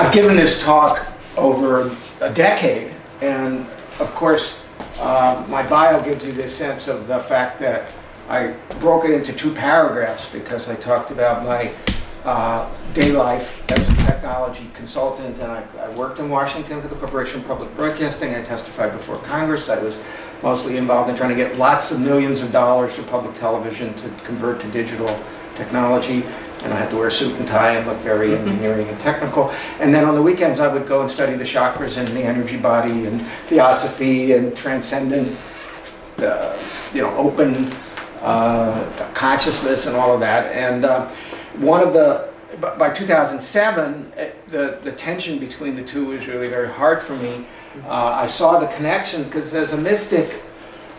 I've given this talk over a decade, and of course my bio gives you this sense of the fact that I broke it into 2 paragraphs because I talked about my day life as a technology consultant, and I worked in Washington for the Corporation of Public Broadcasting. I testified before Congress. I was mostly involved in trying to get lots of millions of dollars for public television to convert to digital technology, and I had to wear a suit and tie and look very engineering and technical. And then on the weekends I would go and study the chakras and the energy body and theosophy and transcendent, open consciousness and all of that. And by 2007, the tension between the two was really very hard for me. I saw the connections because as a mystic,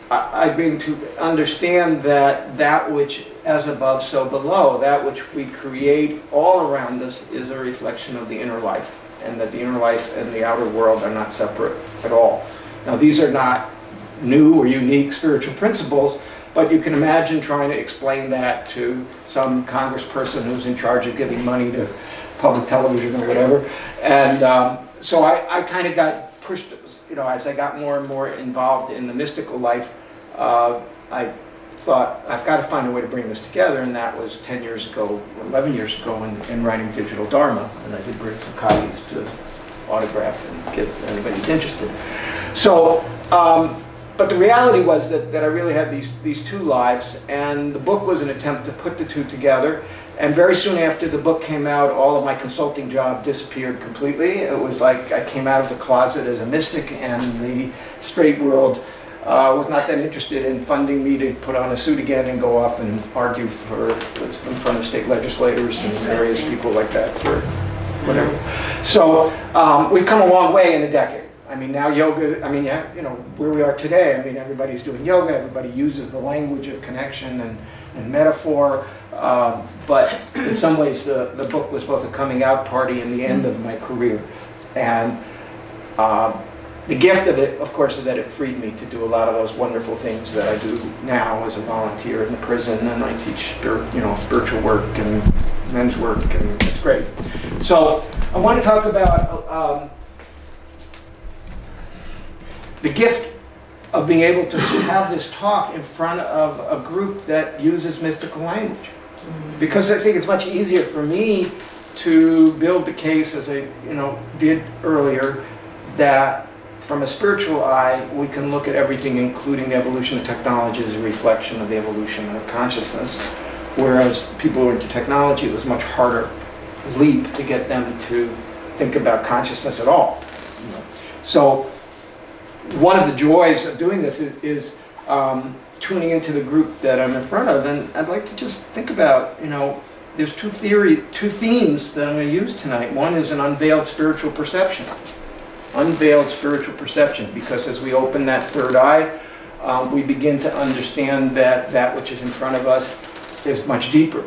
I began to understand that which as above, so below, that which we create all around us is a reflection of the inner life, and that the inner life and the outer world are not separate at all. Now, these are not new or unique spiritual principles, but you can imagine trying to explain that to some congressperson who's in charge of giving money to public television or whatever. And so I kind of got pushed, as I got more and more involved in the mystical life, I thought, I've got to find a way to bring this together, and that was 10 years ago, 11 years ago in writing Digital Dharma, and I did bring some copies to autograph and give anybody who's interested. So, but the reality was that I really had these 2 lives, and the book was an attempt to put the 2 together. And very soon after the book came out, all of my consulting job disappeared completely. It was like I came out of the closet as a mystic, and the straight world was not that interested in funding me to put on a suit again and go off and argue in front of state legislators and various people like that for whatever. So we've come a long way in a decade. I mean, now yoga, where we are today, everybody's doing yoga, everybody uses the language of connection and metaphor, but in some ways the book was both a coming out party and the end of my career. And the gift of it, of course, is that it freed me to do a lot of those wonderful things that I do now as a volunteer in the prison, and I teach spiritual work and men's work, and it's great. So I want to talk about the gift of being able to have this talk in front of a group that uses mystical language. Because I think it's much easier for me to build the case, as I did earlier, that from a spiritual eye, we can look at everything, including the evolution of technology, as a reflection of the evolution of consciousness. Whereas people who are into technology, it was a much harder leap to get them to think about consciousness at all. So one of the joys of doing this is tuning into the group that I'm in front of, and I'd like to just think about, there's 2 themes that I'm going to use tonight. One is an unveiled spiritual perception. Unveiled spiritual perception, because as we open that 3rd eye, we begin to understand that which is in front of us is much deeper.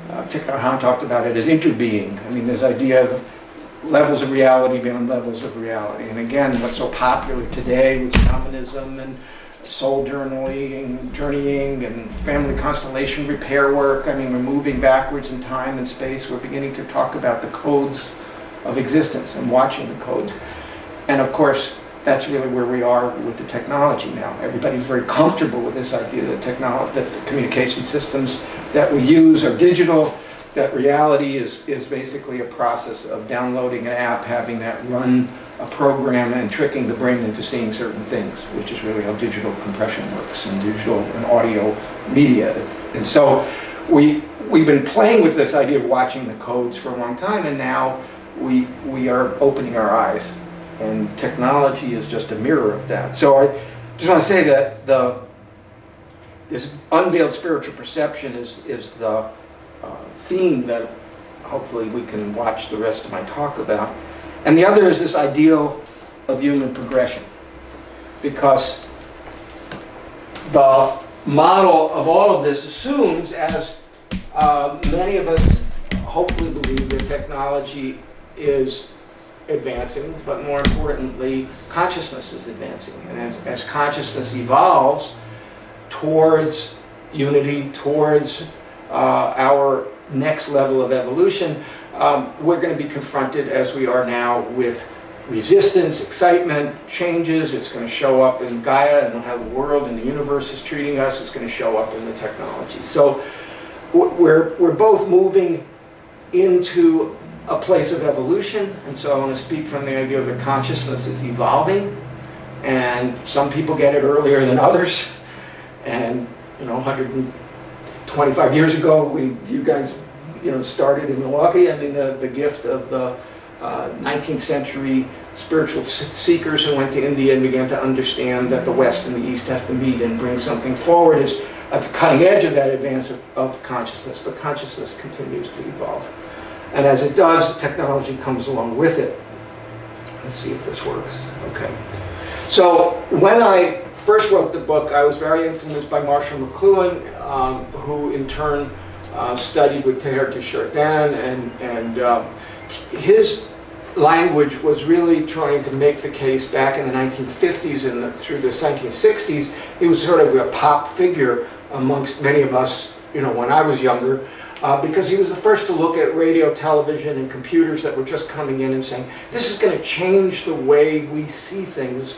Thich Nhat Hanh talked about it as interbeing. This idea of levels of reality beyond levels of reality. And again, what's so popular today with shamanism and soul journeying and family constellation repair work, we're moving backwards in time and space. We're beginning to talk about the codes of existence and watching the codes. And of course, that's really where we are with the technology now. Everybody's very comfortable with this idea that that the communication systems that we use are digital, that reality is basically a process of downloading an app, having that run a program, and tricking the brain into seeing certain things, which is really how digital compression works, and digital and audio media. And so we've been playing with this idea of watching the codes for a long time, and now we are opening our eyes. And technology is just a mirror of that. So I just want to say that this unveiled spiritual perception is the theme that hopefully we can watch the rest of my talk about. And the other is this ideal of human progression. Because the model of all of this assumes, as many of us hopefully believe, that technology is advancing, but more importantly, consciousness is advancing. And as consciousness evolves towards unity, towards our next level of evolution, we're going to be confronted, as we are now, with resistance, excitement, changes. It's going to show up in Gaia and how the world and the universe is treating us. It's going to show up in the technology. So we're both moving into a place of evolution, and so I want to speak from the idea that consciousness is evolving, and some people get it earlier than others. And 125 years ago, you guys started in Milwaukee. I mean, the gift of the 19th century spiritual seekers who went to India and began to understand that the West and the East have to meet and bring something forward is at the cutting edge of that advance of consciousness. But consciousness continues to evolve. And as it does, technology comes along with it. Let's see if this works. Okay. So when I first wrote the book, I was very influenced by Marshall McLuhan, who in turn studied with Teilhard de Chardin, and his language was really trying to make the case back in the 1950s and through the 1960s. He was sort of a pop figure amongst many of us, when I was younger, because he was the first to look at radio, television, and computers that were just coming in and saying, this is going to change the way we see things.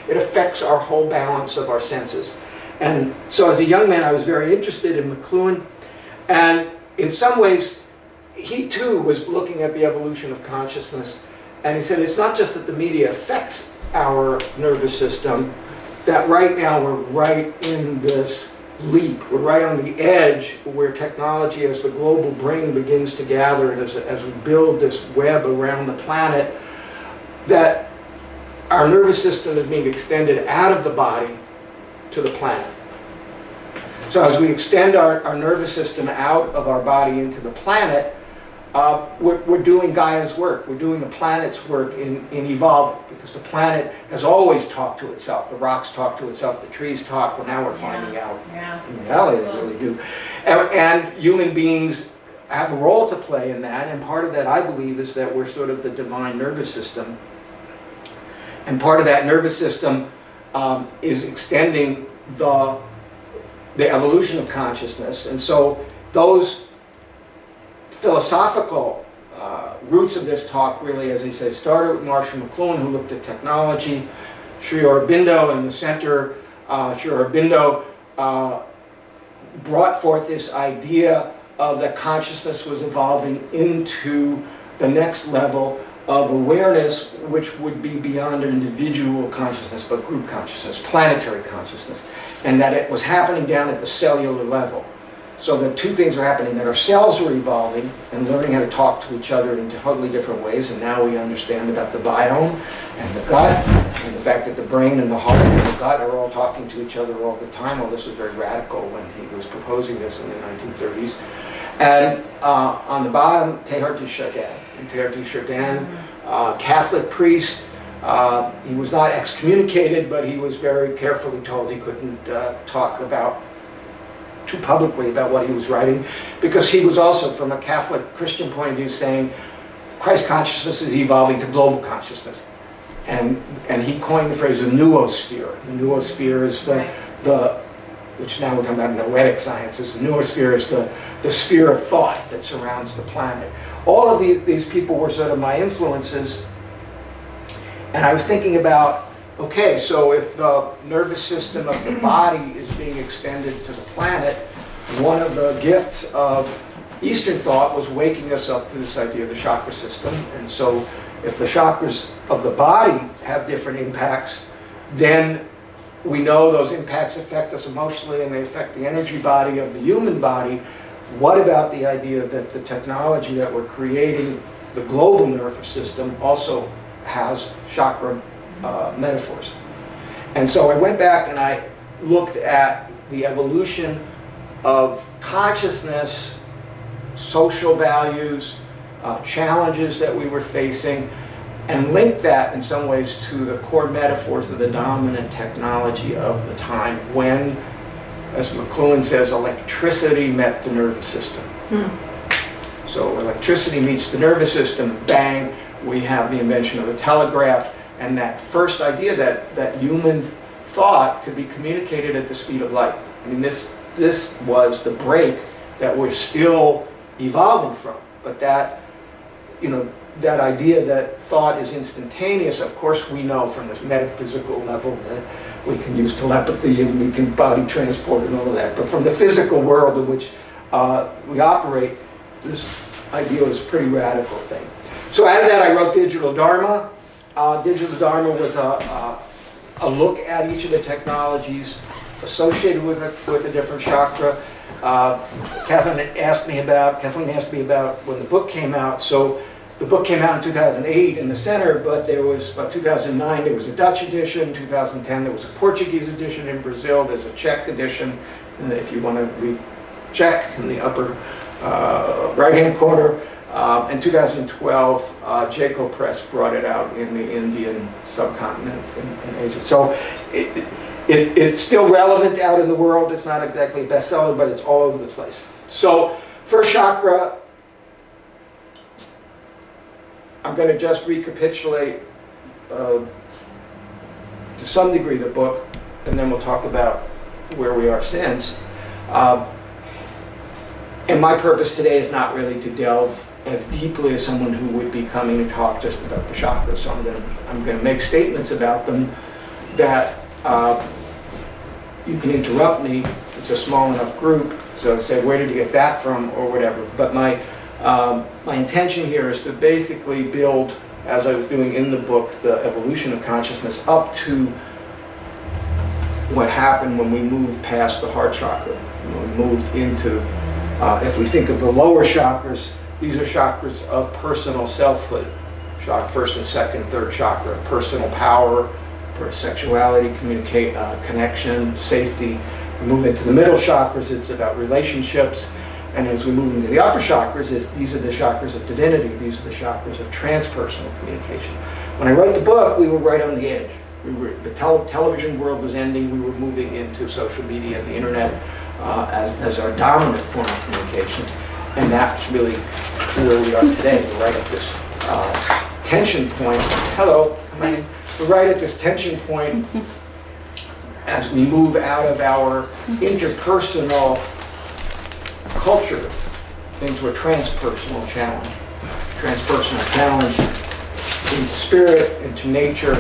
It affects our whole balance of our senses. And so as a young man, I was very interested in McLuhan. And in some ways, he too was looking at the evolution of consciousness. And he said, it's not just that the media affects our nervous system, that right now we're right in this leap. We're right on the edge where technology, as the global brain begins to gather, and as we build this web around the planet, that our nervous system is being extended out of the body to the planet. So as we extend our nervous system out of our body into the planet, we're doing Gaia's work. We're doing the planet's work in evolving, because the planet has always talked to itself. The rocks talk to itself, the trees talk, but now we're finding out in reality they really do. And human beings have a role to play in that, and part of that, I believe, is that we're sort of the divine nervous system. And part of that nervous system is extending the evolution of consciousness. And so those philosophical roots of this talk really, as I say, started with Marshall McLuhan, who looked at technology. Sri Aurobindo in the center, Sri Aurobindo brought forth this idea of that consciousness was evolving into the next level of awareness, which would be beyond individual consciousness, but group consciousness, planetary consciousness, and that it was happening down at the cellular level. So that two things are happening, that our cells are evolving and learning how to talk to each other in totally different ways, and now we understand about the biome and the gut, and the fact that the brain and the heart and the gut are all talking to each other all the time. Well, this was very radical when he was proposing this in the 1930s. And on the bottom, Teilhard de Chardin. And Teilhard de Chardin, Catholic priest. He was not excommunicated, but he was very carefully told he couldn't talk about too publicly about what he was writing, because he was also, from a Catholic Christian point of view, saying Christ consciousness is evolving to global consciousness. And he coined the phrase the noosphere. The noosphere is the which now we're talking about noetic sciences. The noosphere is the sphere of thought that surrounds the planet. All of these people were sort of my influences, and I was thinking about, okay, so if the nervous system of the body is being extended to the planet, one of the gifts of Eastern thought was waking us up to this idea of the chakra system. And so if the chakras of the body have different impacts, then we know those impacts affect us emotionally and they affect the energy body of the human body. What about the idea that the technology that we're creating, the global nervous system, also has chakra metaphors? And so I went back and I looked at the evolution of consciousness, social values, challenges that we were facing, and linked that in some ways to the core metaphors of the dominant technology of the time when, as McLuhan says, electricity met the nervous system. So electricity meets the nervous system, bang, we have the invention of the telegraph, and that first idea that human thought could be communicated at the speed of light. I mean, this was the break that we're still evolving from, but that you know, that idea that thought is instantaneous, of course we know from this metaphysical level that we can use telepathy and we can body transport and all of that. But from the physical world in which we operate, this idea is a pretty radical thing. So out of that I wrote Digital Dharma. Digital Dharma was a look at each of the technologies associated with a different chakra. Kathleen asked me about when the book came out. So the book came out in 2008 in the center, but there was, about 2009, there was a Dutch edition. 2010, there was a Portuguese edition. In Brazil, there's a Czech edition. And if you want to read Czech in the upper right-hand corner. In 2012, Jaco Press brought it out in the Indian subcontinent in Asia. So it's still relevant out in the world. It's not exactly a bestseller, but it's all over the place. So first chakra, I'm going to just recapitulate to some degree the book, and then we'll talk about where we are since. And my purpose today is not really to delve as deeply as someone who would be coming to talk just about the chakras. So I'm going to make statements about them that you can interrupt me. It's a small enough group, so say, where did you get that from, or whatever. But my intention here is to basically build, as I was doing in the book, the evolution of consciousness up to what happened when we moved past the heart chakra. When we moved into, if we think of the lower chakras, these are chakras of personal selfhood. First and second, third chakra, personal power, sexuality, connection, safety. We move into the middle chakras, it's about relationships. And as we move into the upper chakras, these are the chakras of divinity. These are the chakras of transpersonal communication. When I wrote the book, we were right on the edge. The television world was ending. We were moving into social media and the internet as our dominant form of communication. And that's really where we are today. We're right at this tension point. Hello, come on in. We're right at this tension point as we move out of our interpersonal culture into a transpersonal challenge. Transpersonal challenge into spirit, into nature,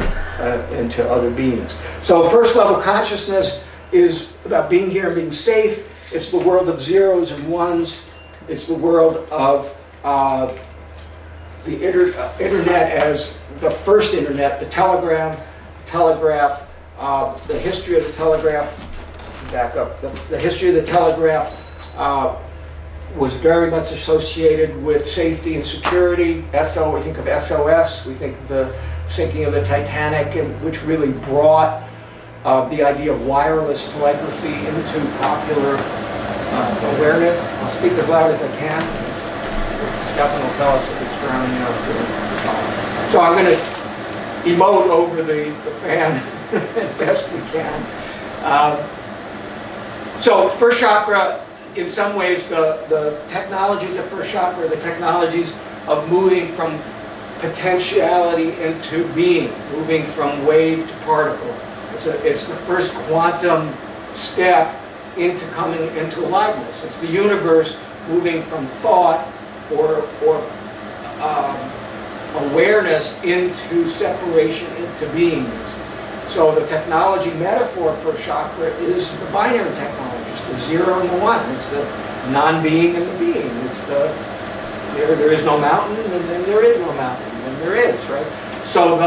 into other beings. So first level consciousness is about being here and being safe. It's the world of zeros and ones. It's the world of the internet as the first internet, the telegraph, the history of the telegraph. Back up. The history of the telegraph was very much associated with safety and security. We think of SOS. We think of the sinking of the Titanic, which really brought the idea of wireless telegraphy into popular awareness. I'll speak as loud as I can. Stefan will tell us if it's drowning out. So I'm going to emote over the fan as best we can. So first chakra, in some ways, the technologies of first chakra are the technologies of moving from potentiality into being, moving from wave to particle. It's the first quantum step into coming into aliveness. It's the universe moving from thought or awareness into separation, into beingness. So the technology metaphor for chakra is the binary technology. It's the zero and the one. It's the non-being and the being. It's the there is no mountain, and then there is no mountain, and there is, right? So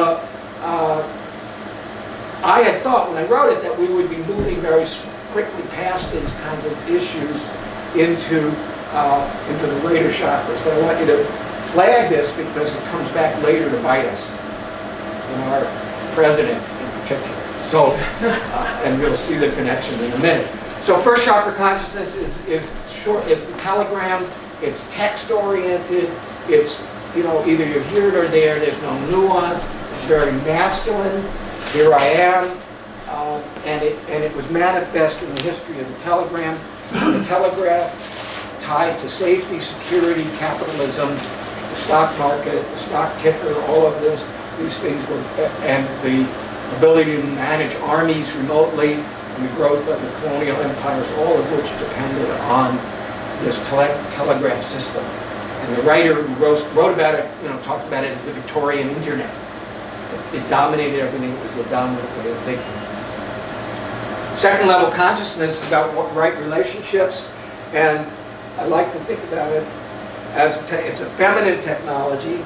I had thought when I wrote it that we would be moving very quickly past these kinds of issues into the later chakras. But I want you to flag this because it comes back later to bite us, in our president in particular. So, and we'll see the connection in a minute. So first chakra consciousness is short. It's the telegram. It's text-oriented. It's, either you're here or there. There's no nuance. It's very masculine. Here I am. And it was manifest in the history of the telegram. The telegraph tied to safety, security, capitalism, the stock market, the stock ticker, all of these things were, and the ability to manage armies remotely, and the growth of the colonial empires, all of which depended on this telegraph system. And the writer who wrote about it, talked about it as the Victorian internet. It dominated everything. It was the dominant way of thinking. Second level consciousness is about right relationships, and I like to think about it as it's a feminine technology.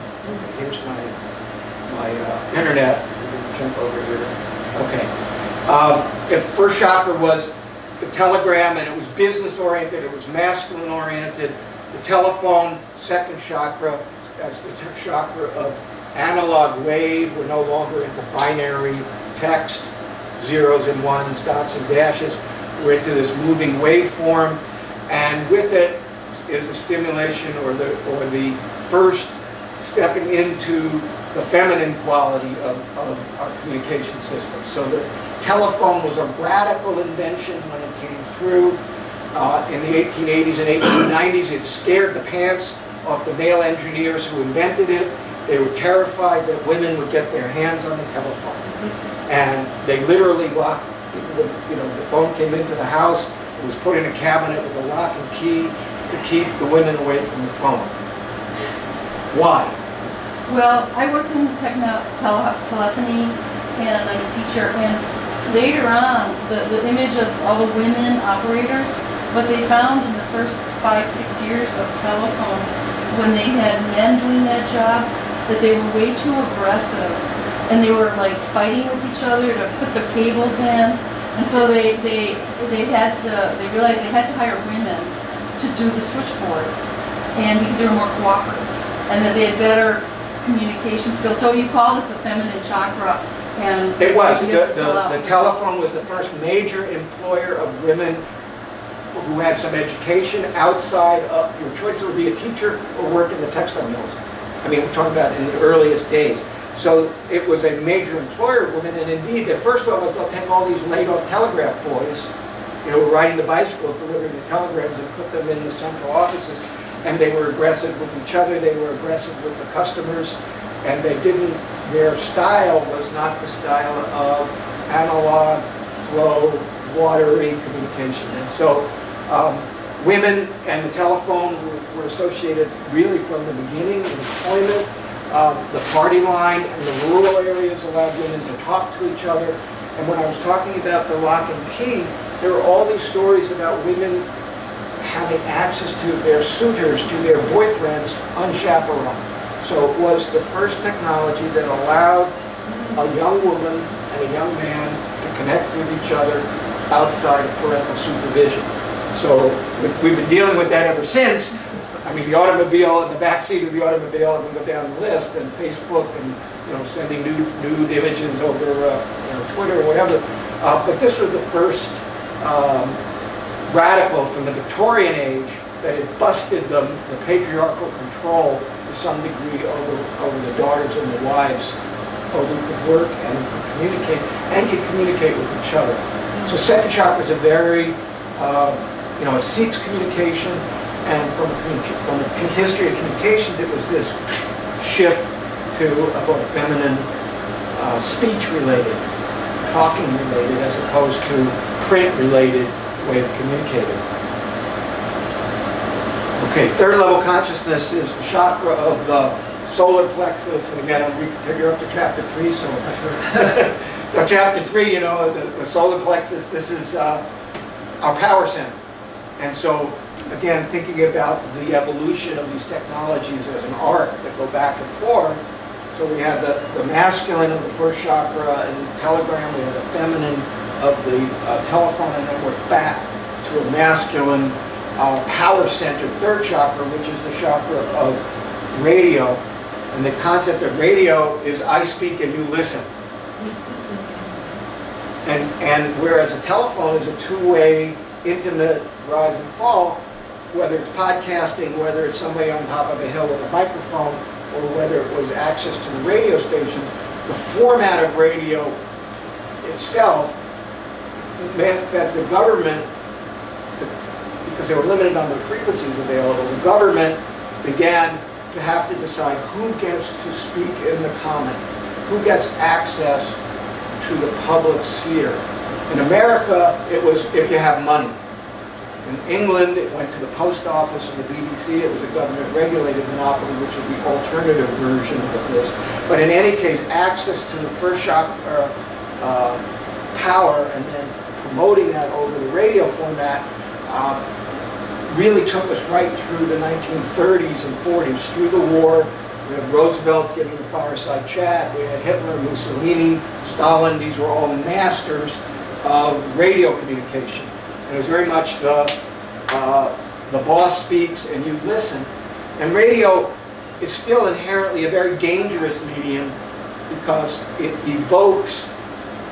Here's my internet. Jump over here. Okay. The first chakra was the telegram, and it was business oriented. It was masculine oriented. The telephone, second chakra, that's the chakra of analog wave. We're no longer into binary text, zeros and ones, dots and dashes. We're into this moving waveform, and with it is a stimulation or the first stepping into the feminine quality of our communication system. So the telephone was a radical invention when it came through in the 1880s and 1890s. It scared the pants off the male engineers who invented it. They were terrified that women would get their hands on the telephone. And they literally locked, the phone came into the house, it was put in a cabinet with a lock and key to keep the women away from the phone. Why? Well, I worked in telephony, and I'm a teacher, and later on, the image of all the women operators, what they found in the first 5-6 years of telephone, when they had men doing that job, that they were way too aggressive, and they were like fighting with each other to put the cables in, and so they realized they had to hire women to do the switchboards, and because they were more cooperative, and that they had better communication skills. So you call this a feminine chakra, and it was. The telephone was the first major employer of women who had some education outside of your choice. It would be a teacher or work in the textile mills. I mean, we're talking about in the earliest days. So it was a major employer of women, and indeed, the first one was they'll take all these laid-off telegraph boys, riding the bicycles, delivering the telegrams, and put them in the central offices. And they were aggressive with each other, they were aggressive with the customers, and their style was not the style of analog, slow, watery communication. And so women and the telephone were associated really from the beginning in employment. The party line and the rural areas allowed women to talk to each other. And when I was talking about the lock and key, there were all these stories about women having access to their suitors, to their boyfriends, unchaperoned. So it was the first technology that allowed a young woman and a young man to connect with each other outside of parental supervision. So we've been dealing with that ever since. I mean, the automobile, in the back seat of the automobile, and we go down the list, and Facebook, and sending nude images over Twitter or whatever. But this was the first radical from the Victorian age that had busted the patriarchal control to some degree over the daughters and the wives who could work and could communicate with each other. So second chakra is a very, it seeks communication, and from the history of communications, it was this shift to a more feminine, speech-related, talking-related, as opposed to print-related way of communicating. Okay, third level consciousness is the chakra of the solar plexus, and again, you're up to chapter 3, so that's right. So chapter 3, the solar plexus, this is our power center. And so, again, thinking about the evolution of these technologies as an arc that go back and forth. So we had the masculine of the first chakra in the telegram, we had the feminine of the telephone, and then we're back to a masculine power center, third chakra, which is the chakra of radio. And the concept of radio is I speak and you listen. And whereas a telephone is a two-way, intimate rise and fall, whether it's podcasting, whether it's somebody on top of a hill with a microphone, or whether it was access to the radio stations, the format of radio itself meant that the government, because they were limited on the frequencies available, the government began to have to decide who gets to speak in the common, who gets access to the public sphere. In America, it was if you have money. In England, it went to the post office and the BBC. It was a government-regulated monopoly, which is the alternative version of this. But in any case, access to the first shock power and then promoting that over the radio format really took us right through the 1930s and 40s, through the war. We had Roosevelt giving the fireside chat. We had Hitler, Mussolini, Stalin. These were all masters of radio communication. And it was very much the boss speaks and you listen. And radio is still inherently a very dangerous medium because it evokes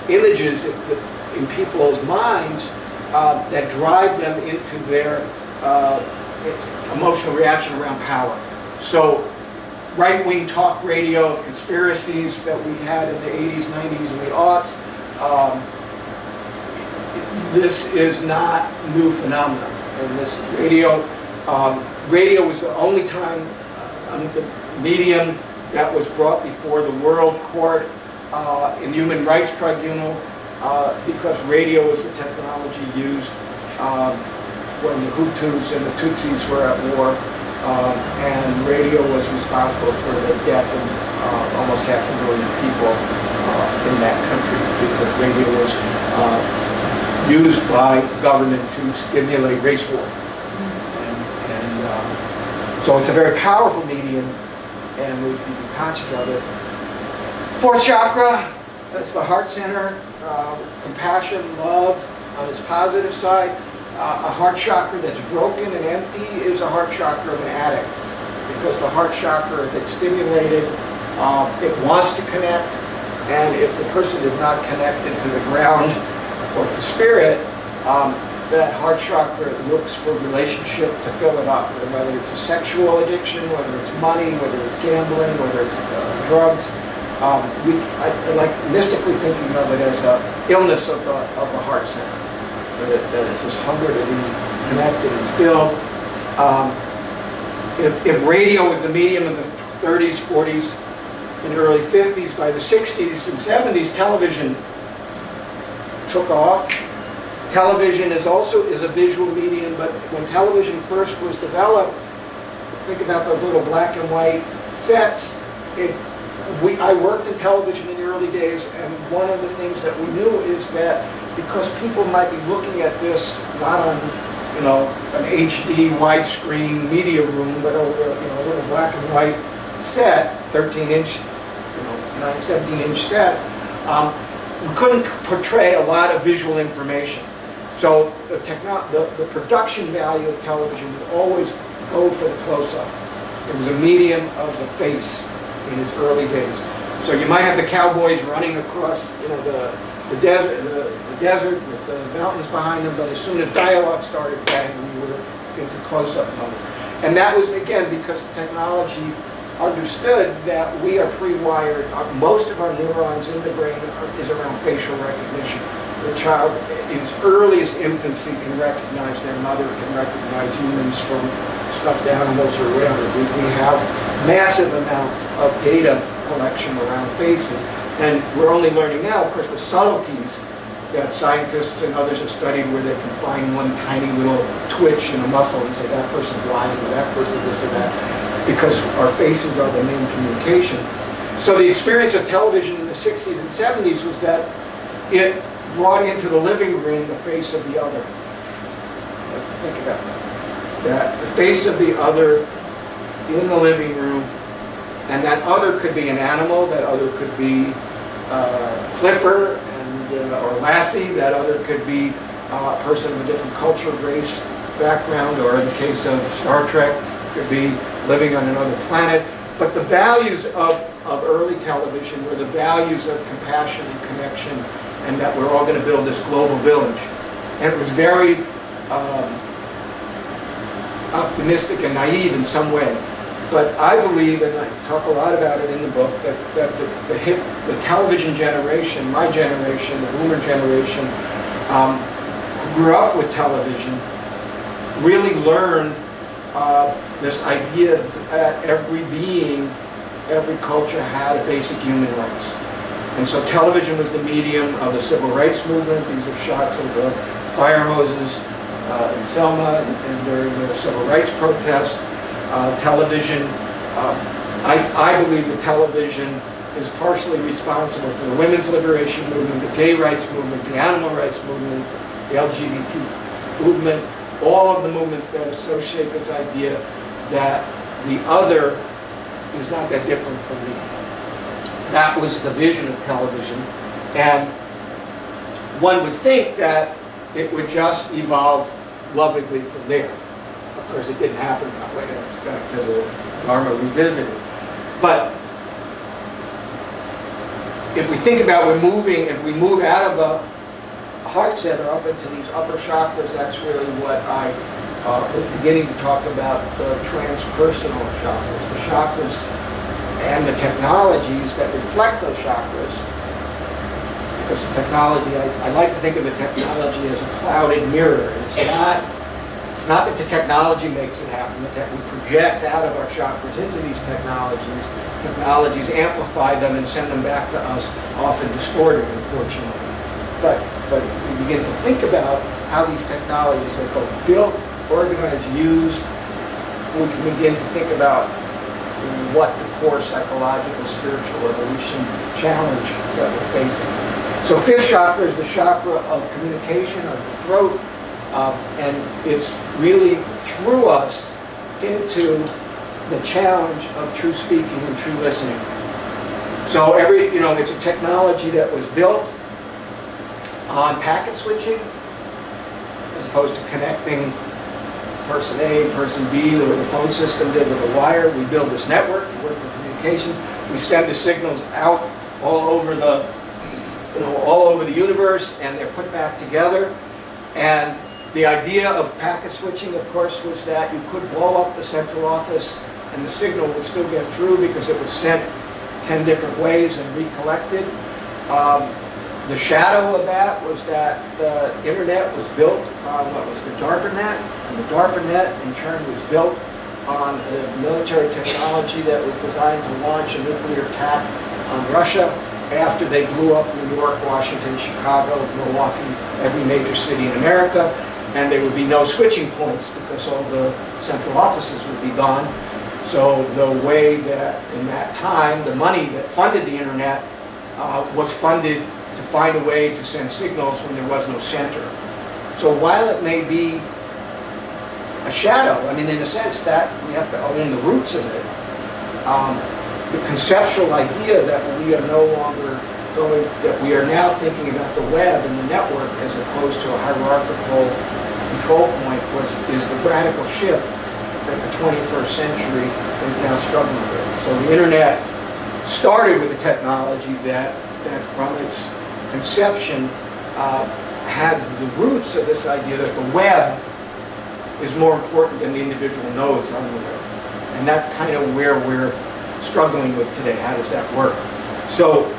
images in people's minds that drive them into their emotional reaction around power. So right-wing talk radio of conspiracies that we had in the 80s, 90s, and the aughts, this is not new phenomenon. And this radio was the only time the medium that was brought before the World Court in the Human Rights Tribunal because radio was the technology used when the Hutus and the Tutsis were at war, and radio was responsible for the death of almost 500,000 people in that country because radio was used by government to stimulate race war. And so it's a very powerful medium, and we need to be conscious of it. Fourth chakra, that's the heart center, compassion, love on its positive side. A heart chakra that's broken and empty is a heart chakra of an addict, because the heart chakra, if it's stimulated, it wants to connect, and if the person is not connected to the ground or to spirit, that heart chakra looks for relationship to fill it up, whether it's a sexual addiction, whether it's money, whether it's gambling, whether it's drugs. I like mystically thinking of it as an illness of the heart center. That it's this hunger to be connected and filled. If radio was the medium in the 30s, 40s, and early 50s, by the 60s and 70s, television took off. Television is a visual medium, but when television first was developed, think about those little black and white sets. I worked in television in the early days, and one of the things that we knew is that because people might be looking at this not on, an HD widescreen media room, but over, a little black and white set, 13-inch, 17-inch set, we couldn't portray a lot of visual information. So the production value of television would always go for the close-up. It was a medium of the face in its early days. So you might have the cowboys running across, the desert with the mountains behind them, but as soon as dialogue started, bang, we were into close-up mode. And that was, again, because the technology understood that we are pre-wired. Most of our neurons in the brain is around facial recognition. The child, in its earliest infancy, can recognize their mother, can recognize humans from stuffed animals or whatever. We have massive amounts of data collection around faces. And we're only learning now, of course, the subtleties that scientists and others have studied, where they can find one tiny little twitch in a muscle and say that person's lying or that person this or that, because our faces are the main communication. So the experience of television in the 60s and 70s was that it brought into the living room the face of the other. Think about that. That the face of the other in the living room, and that other could be an animal, that other could be Flipper or Lassie, that other could be a person of a different culture, race, background, or in the case of Star Trek, could be living on another planet. But the values of early television were the values of compassion and connection, and that we're all going to build this global village. And it was very optimistic and naive in some way. But I believe, and I talk a lot about it in the book, that the television generation, my generation, the boomer generation, who grew up with television, really learned this idea that every being, every culture had a basic human rights. And so television was the medium of the civil rights movement. These are shots of the fire hoses in Selma and during the civil rights protests. Television, I believe that television is partially responsible for the women's liberation movement, the gay rights movement, the animal rights movement, the LGBT movement, all of the movements that associate this idea that the other is not that different from me. That was the vision of television, and one would think that it would just evolve lovingly from there. Of course, it didn't happen that way. That's back to the Dharma Revisited. But if we think about if we move out of the heart center up into these upper chakras, that's really what I was beginning to talk about, the transpersonal chakras. The chakras and the technologies that reflect those chakras. Because the technology, I like to think of the technology as a clouded mirror. It's not that the technology makes it happen, that we project out of our chakras into these technologies. Technologies amplify them and send them back to us, often distorted, unfortunately. But if we begin to think about how these technologies are both built, organized, used, we can begin to think about what the core psychological, spiritual evolution challenge that we're facing. So fifth chakra is the chakra of communication, of the throat, and it's really through us into the challenge of true speaking and true listening. So it's a technology that was built on packet switching, as opposed to connecting person A, person B, the way the phone system did with a wire. We build this network, we work with communications, we send the signals out all over the universe, and they're put back together. And the idea of packet switching, of course, was that you could blow up the central office and the signal would still get through because it was sent 10 different ways and recollected. The shadow of that was that the internet was built on what was the DARPANet, and the DARPANet in turn was built on a military technology that was designed to launch a nuclear attack on Russia after they blew up New York, Washington, Chicago, Milwaukee, every major city in America, and there would be no switching points because all the central offices would be gone. So the way that in that time, the money that funded the internet was funded to find a way to send signals when there was no center. So while it may be a shadow, in a sense that we have to own the roots of it, the conceptual idea that we are no longer that we are now thinking about the web and the network as opposed to a hierarchical control point is the radical shift that the 21st century is now struggling with. So the internet started with a technology that from its conception had the roots of this idea that the web is more important than the individual nodes on the web. And that's kind of where we're struggling with today. How does that work? So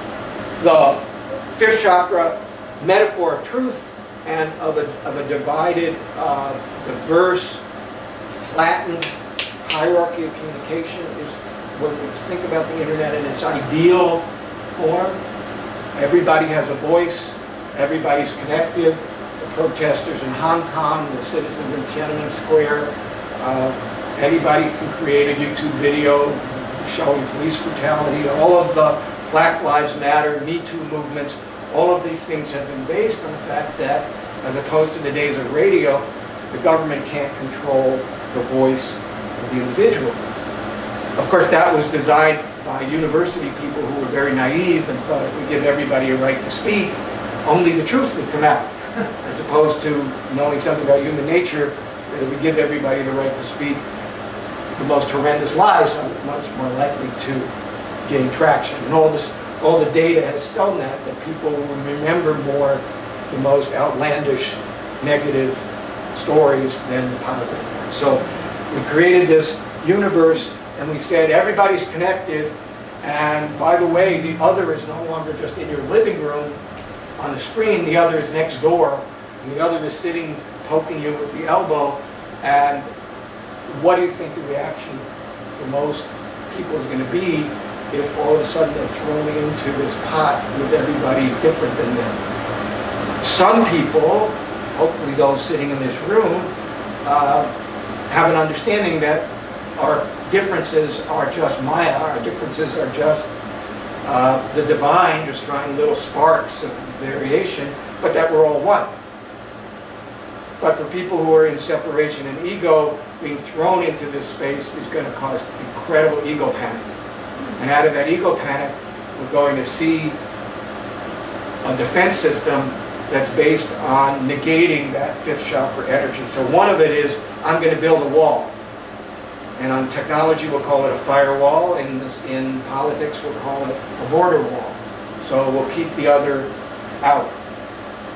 the fifth chakra, metaphor of truth and of a divided, diverse, flattened hierarchy of communication is when we think about the internet in its ideal form. Everybody has a voice, everybody's connected. The protesters in Hong Kong, the citizens in Tiananmen Square, anybody can create a YouTube video showing police brutality. All of the Black Lives Matter, Me Too movements, all of these things have been based on the fact that, as opposed to the days of radio, the government can't control the voice of the individual. Of course, that was designed by university people who were very naive and thought if we give everybody a right to speak, only the truth would come out, as opposed to knowing something about human nature, that if we give everybody the right to speak, the most horrendous lies are much more likely to gain traction. And all the data has shown that people will remember more the most outlandish, negative stories than the positive ones. So we created this universe and we said everybody's connected, and by the way, the other is no longer just in your living room on the screen, the other is next door, and the other is sitting poking you with the elbow. And what do you think the reaction for most people is going to be if all of a sudden they're thrown into this pot with everybody different than them? Some people hopefully those sitting in this room have an understanding that our differences are just Maya, our differences are just the divine, just trying little sparks of variation, but that we're all one. But for people who are in separation and ego, being thrown into this space is going to cause incredible ego panic. And out of that ego panic, we're going to see a defense system that's based on negating that fifth chakra energy. So one of it is, I'm going to build a wall. And on technology, we'll call it a firewall. In politics, we'll call it a border wall. So we'll keep the other out.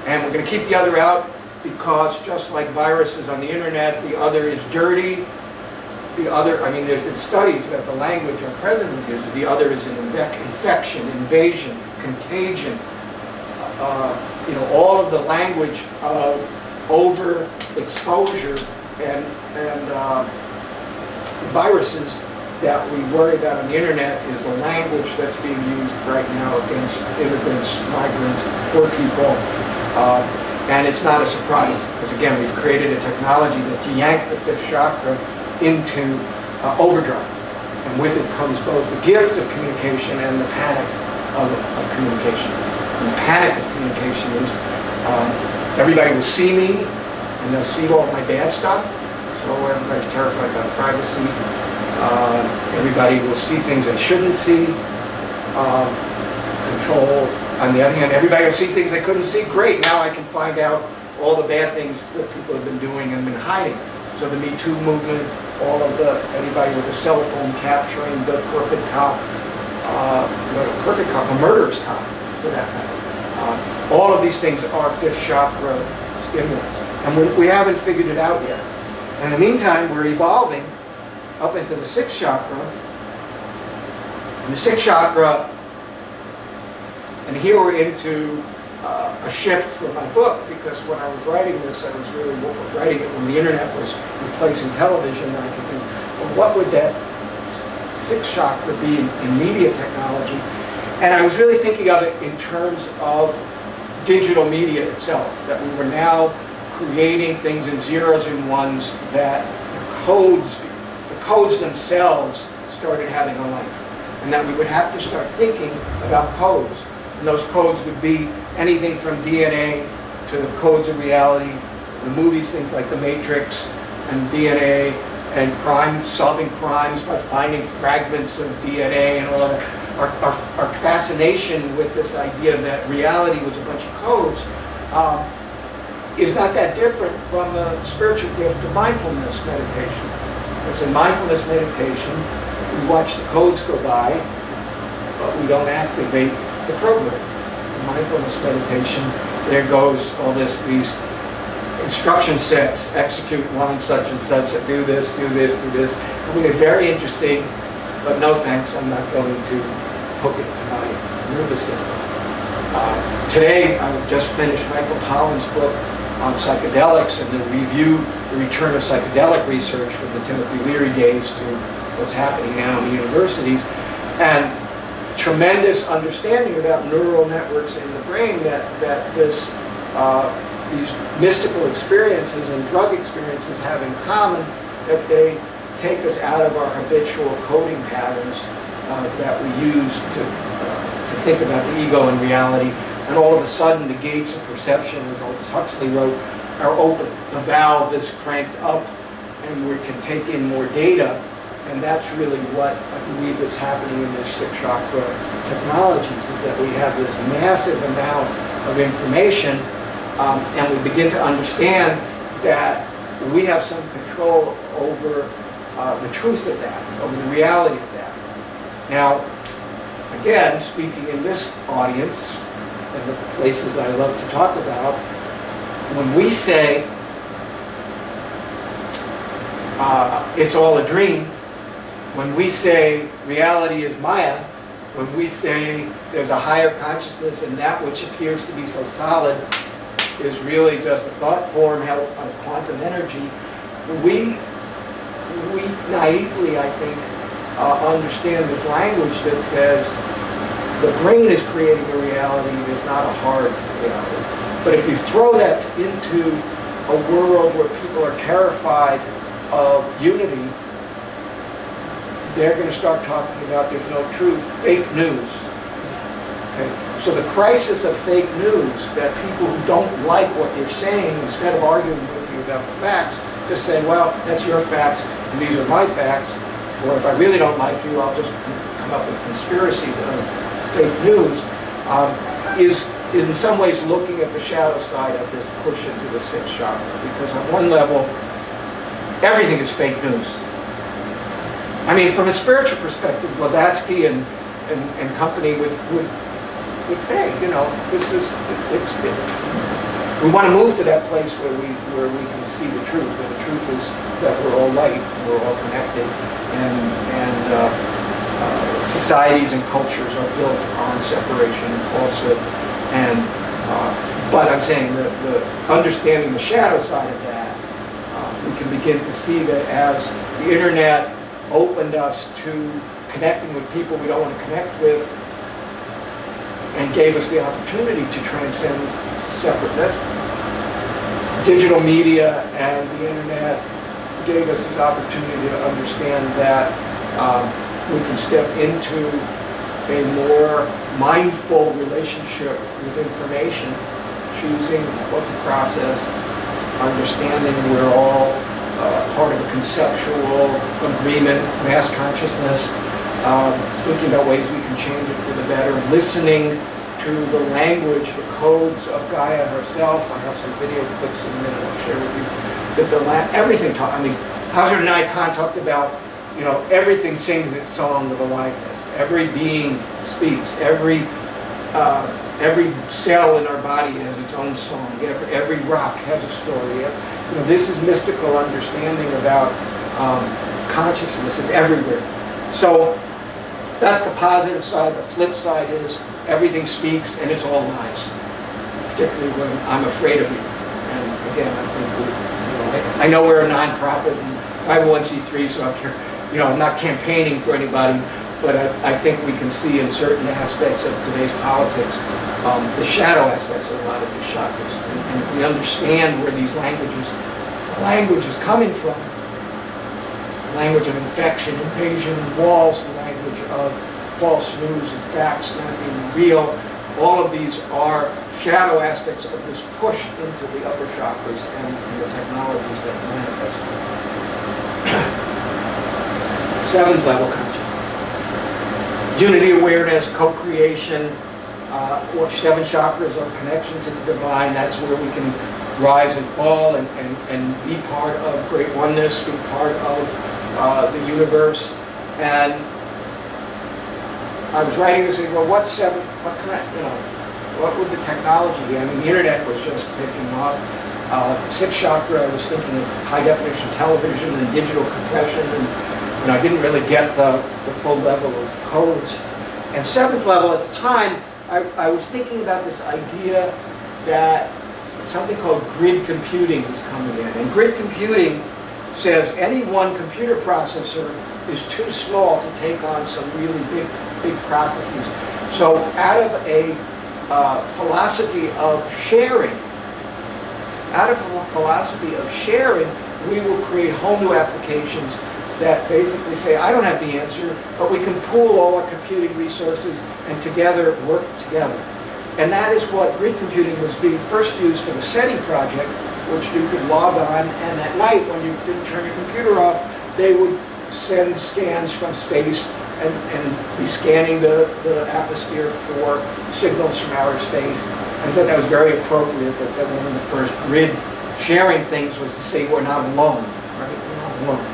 And we're going to keep the other out because just like viruses on the internet, the other is dirty. The other, I mean, there's been studies about the language our president uses. The other is an infection, invasion, contagion. You know, all of the language of overexposure and viruses that we worry about on the internet is the language that's being used right now against immigrants, migrants, poor people. And it's not a surprise, because again, we've created a technology that yanked the fifth chakra into overdrive. And with it comes both the gift of communication and the panic of communication. And the panic of communication is everybody will see me, and they'll see all my bad stuff. So everybody's terrified about privacy. Everybody will see things they shouldn't see. Control. On the other hand, everybody will see things they couldn't see. Great, now I can find out all the bad things that people have been doing and been hiding. So the Me Too movement, all of anybody with a cell phone capturing the crooked cop, a murderous cop, for that matter. All of these things are fifth chakra stimulants. And we haven't figured it out yet. In the meantime, we're evolving up into the sixth chakra. And the sixth chakra, and here we're into a shift from my book, because when I was writing this, I was really writing it when the internet was replacing television, and I could think, well, what would that sixth chakra be in media technology? And I was really thinking of it in terms of digital media itself, that we were now creating things in zeros and ones, that the codes themselves started having a life, and that we would have to start thinking about codes. And those codes would be anything from DNA to the codes of reality, the movies, things like The Matrix and DNA, and crime, solving crimes by finding fragments of DNA and all of that. Our fascination with this idea that reality was a bunch of codes is not that different from the spiritual gift of mindfulness meditation. Because in mindfulness meditation, we watch the codes go by, but we don't activate the program. In mindfulness meditation, there goes all these instruction sets, execute one such and such, do this, do this, do this. It will get very interesting, but no thanks, I'm not going to hook it to my nervous system. Today, I just finished Michael Pollan's book on psychedelics and the return of psychedelic research from the Timothy Leary days to what's happening now in the universities. And tremendous understanding about neural networks in the brain that these mystical experiences and drug experiences have in common, that they take us out of our habitual coding patterns that we use to think about the ego and reality, and all of a sudden the gates of perception, as Aldous Huxley wrote, are open. The valve is cranked up, and we can take in more data. And that's really what I believe is happening in this sixth chakra technologies, is that we have this massive amount of information, and we begin to understand that we have some control over the truth of that, over the reality of that. Now, again, speaking in this audience, and the places I love to talk about, when we say it's all a dream, when we say reality is Maya, when we say there's a higher consciousness and that which appears to be so solid is really just a thought form of quantum energy, we naively, I think, understand this language that says the brain is creating a reality, it is not a hard reality. But if you throw that into a world where people are terrified of unity, they're going to start talking about there's no truth, fake news. Okay? So the crisis of fake news, that people who don't like what you're saying, instead of arguing with you about the facts, just say, well, that's your facts, and these are my facts. Or if I really don't like you, I'll just come up with a conspiracy of fake news, is in some ways looking at the shadow side of this push into the sixth chakra. Because on one level, everything is fake news. I mean, from a spiritual perspective, Blavatsky and company would say, you know, this is, we want to move to that place where we can see the truth, and the truth is that we're all light, we're all connected, and societies and cultures are built on separation and falsehood. And but I'm saying that the understanding the shadow side of that, we can begin to see that as the internet opened us to connecting with people we don't want to connect with, and gave us the opportunity to transcend separateness. Digital media and the internet gave us this opportunity to understand that we can step into a more mindful relationship with information, choosing what to process, understanding we're all part of a conceptual agreement, mass consciousness, thinking about ways we can change it for the better, listening to the language, the codes of Gaia herself. I have some video clips in a minute I'll share with you. That everything I mean, Hazrat Inayat Khan talked about, you know, everything sings its song of aliveness. Every being speaks. Every cell in our body has its own song. Every rock has a story. You know, this is mystical understanding about consciousness is everywhere. So that's the positive side. The flip side is everything speaks and it's all lies. Particularly when I'm afraid of you. And again, I think I know we're a non-profit and 501c3, so I'm not campaigning for anybody, but I think we can see in certain aspects of today's politics the shadow aspects of a lot of these chakras. And if we understand where these language is coming from, the language of infection, invasion, and walls, the language of false news and facts not being real, all of these are shadow aspects of this push into the upper chakras and the technologies that manifest. Seventh level consciousness. Unity awareness, co-creation, or seven chakras are connection to the divine. That's where we can rise and fall and be part of great oneness, be part of the universe. And I was writing this and well, what would the technology be? I mean, the internet was just taking off. Sixth chakra, I was thinking of high definition television and digital compression, and I didn't really get the full level of codes. And seventh level at the time, I was thinking about this idea that something called grid computing was coming in. And grid computing says any one computer processor is too small to take on some really big processes. So out of a philosophy of sharing, we will create whole new applications that basically say, I don't have the answer, but we can pool all our computing resources and together work together. And that is what grid computing was being first used for the SETI project, which you could log on, and at night when you didn't turn your computer off, they would send scans from space and be scanning the atmosphere for signals from outer space. I thought that was very appropriate that one of the first grid sharing things was to say we're not alone, right? We're not alone.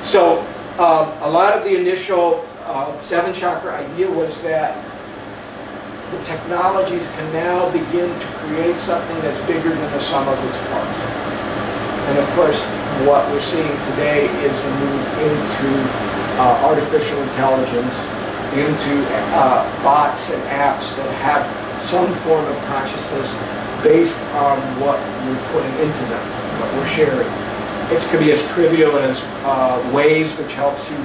So a lot of the initial seven chakra idea was that the technologies can now begin to create something that's bigger than the sum of its parts. And of course, what we're seeing today is a move into artificial intelligence, into bots and apps that have some form of consciousness based on what we're putting into them, what we're sharing. It could be as trivial as Waze, which helps you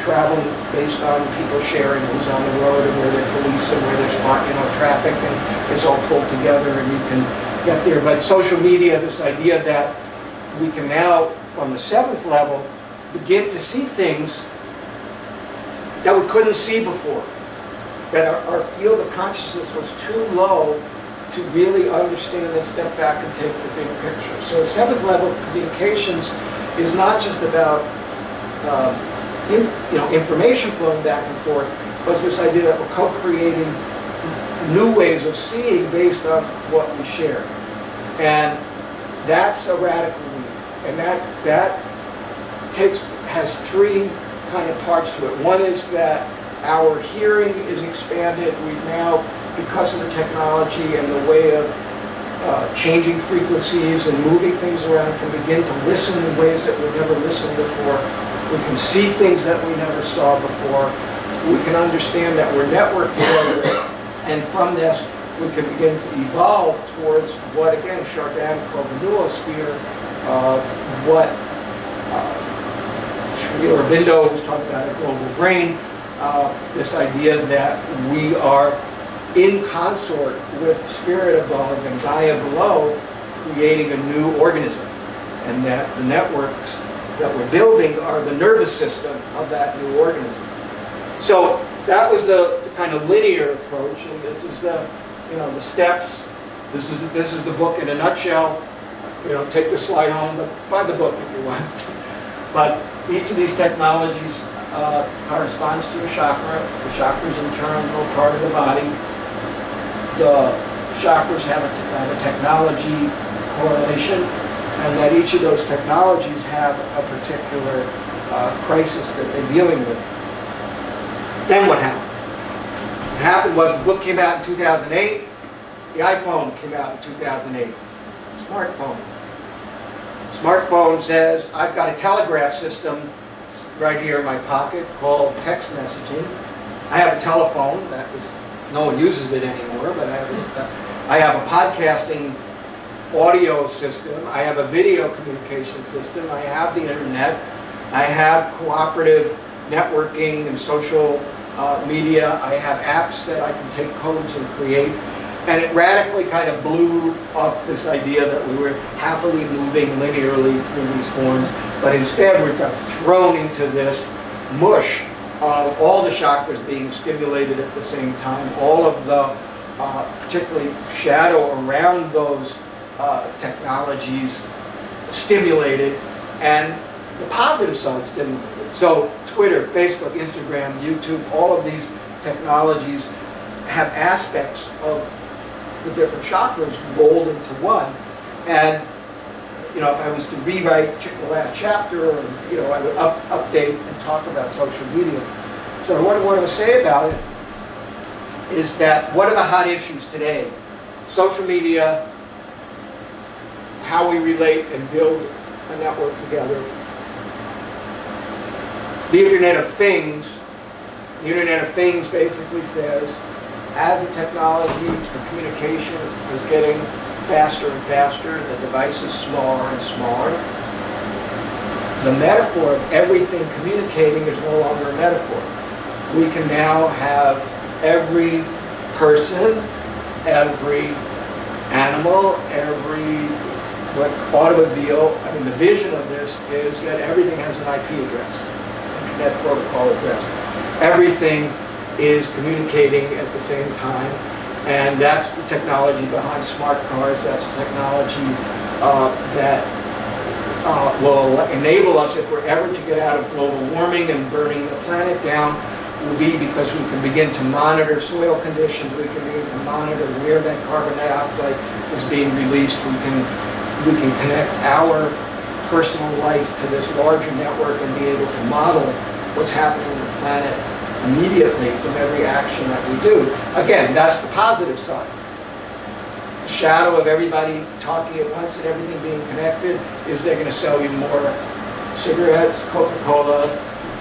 travel based on people sharing who's on the road and where there's police and where there's traffic, and it's all pulled together and you can get there. But social media, this idea that we can now, on the 7th level, begin to see things that we couldn't see before. That our field of consciousness was too low to really understand and step back and take the big picture. So 7th level communications is not just about information flowing back and forth, but it's this idea that we're co-creating new ways of seeing based on what we share. And that's a radical leap. And that has 3 kind of parts to it. One is that our hearing is expanded. We've now, because of the technology and the way of changing frequencies and moving things around, can begin to listen in ways that we never listened before. We can see things that we never saw before. We can understand that we're networked together, and from this we can begin to evolve towards what, again, Chardin called the noosphere, what Sri Aurobindo was talking about, a global brain, this idea that we are in consort with spirit above and Gaia below, creating a new organism, and that the networks that we're building are the nervous system of that new organism. So that was the kind of linear approach, and this is the steps. This is the book in a nutshell. Take the slide home, but buy the book if you want. But each of these technologies corresponds to a chakra. The chakras in turn are part of the body. The chakras have a technology correlation, and that each of those technologies have a particular crisis that they're dealing with. Then what happened? What happened was the book came out in 2008. The iPhone came out in 2008. Smartphone. Smartphone says, I've got a telegraph system right here in my pocket called text messaging. I have a telephone. No one uses it anymore, but I have a podcasting audio system. I have a video communication system. I have the internet. I have cooperative networking and social media. I have apps that I can take codes and create. And it radically kind of blew up this idea that we were happily moving linearly through these forms, but instead we got thrown into this mush of all the chakras being stimulated at the same time, all of the particularly shadow around those technologies stimulated, and the positive side stimulated. So Twitter, Facebook, Instagram, YouTube, all of these technologies have aspects of the different chakras rolled into one. And if I was to rewrite the last chapter, or I would update and talk about social media. So what I want to say about it is that what are the hot issues today? Social media, how we relate and build a network together. The Internet of Things. The Internet of Things basically says, as the technology for communication is getting faster and faster, the device is smaller and smaller, the metaphor of everything communicating is no longer a metaphor. We can now have every person, every animal, every automobile. The vision of this is that everything has an IP address, Internet Protocol address. Everything is communicating at the same time, and that's the technology behind smart cars. That's the technology that will enable us, if we're ever to get out of global warming and burning the planet down, will be because we can begin to monitor soil conditions, we can begin to monitor where that carbon dioxide is being released, we can connect our personal life to this larger network and be able to model what's happening on the planet immediately from every action that we do. Again, that's the positive side. The shadow of everybody talking at once and everything being connected is they're going to sell you more cigarettes, Coca-Cola,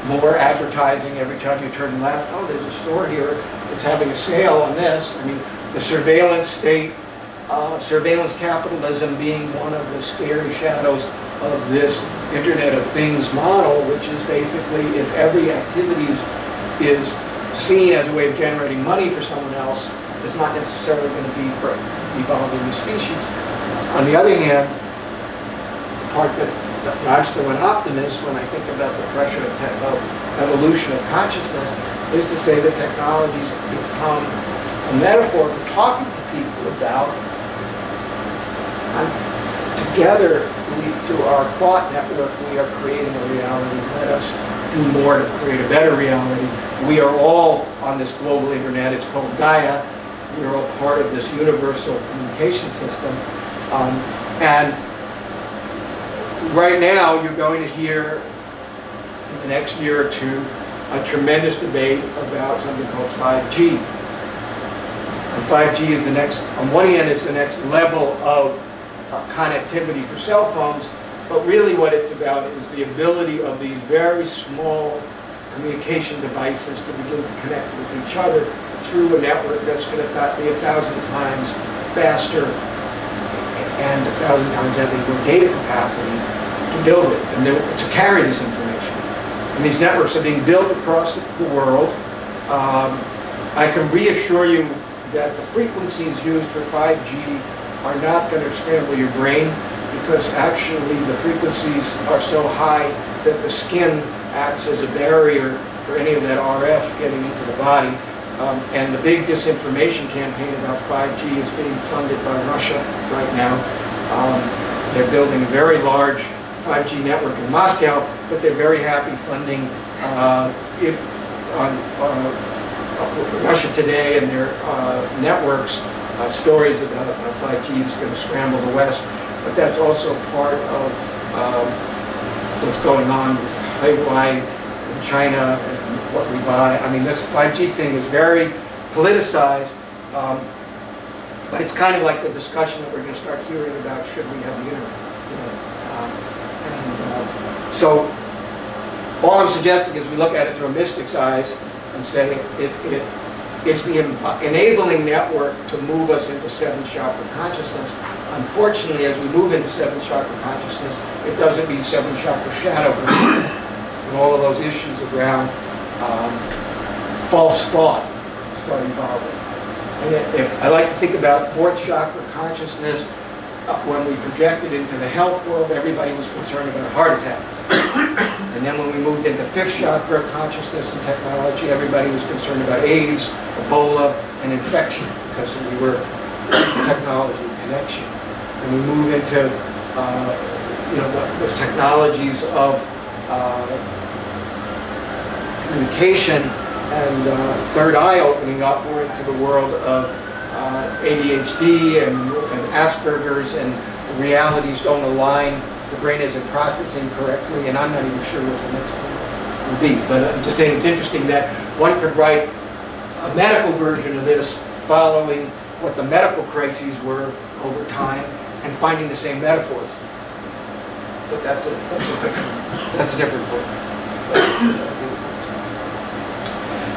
more advertising every time you turn left. Oh, there's a store here that's having a sale on this. The surveillance state, surveillance capitalism being one of the scary shadows of this Internet of Things model, which is basically if every activity is seen as a way of generating money for someone else, it's not necessarily going to be for evolving the species. On the other hand, the part that I'm still an optimist when I think about the pressure of evolution of consciousness is to say that technologies become a metaphor for talking to people about together, through our thought network, we are creating a reality. Let us do more to create a better reality. We are all on this global internet. It's called Gaia. We're all part of this universal communication system. And right now, you're going to hear in the next year or two a tremendous debate about something called 5G. And 5G is the next, on one hand, it's the next level of connectivity for cell phones, but really what it's about is the ability of these very small communication devices to begin to connect with each other through a network that's going to be 1,000 times faster and 1,000 times having more data capacity to build it and to carry this information. And these networks are being built across the world. I can reassure you that the frequencies used for 5G are not going to scramble your brain, because actually the frequencies are so high that the skin acts as a barrier for any of that RF getting into the body. And the big disinformation campaign about 5G is being funded by Russia right now. They're building a very large 5G network in Moscow, but they're very happy funding it on Russia Today and their networks. Stories about how 5G is going to scramble the West, but that's also part of what's going on with Huawei in China and what we buy. I mean, this 5G thing is very politicized, but it's kind of like the discussion that we're going to start hearing about should we have the internet. So all I'm suggesting is we look at it through a mystic's eyes and say it's the enabling network to move us into seventh chakra consciousness. Unfortunately, as we move into seventh chakra consciousness, it doesn't mean seventh chakra shadow and all of those issues around false thought start evolving. And if I like to think about fourth chakra consciousness, when we projected into the health world, everybody was concerned about heart attacks. And then when we moved into fifth chakra consciousness and technology, everybody was concerned about AIDS, Ebola, and infection, because we were technology connection. And we move into those technologies of communication and third eye opening up. We're into the world of ADHD and Asperger's, and the realities don't align. The brain isn't processing correctly, and I'm not even sure what the next one will be. But I'm just saying it's interesting that one could write a medical version of this following what the medical crises were over time and finding the same metaphors. But that's a different book.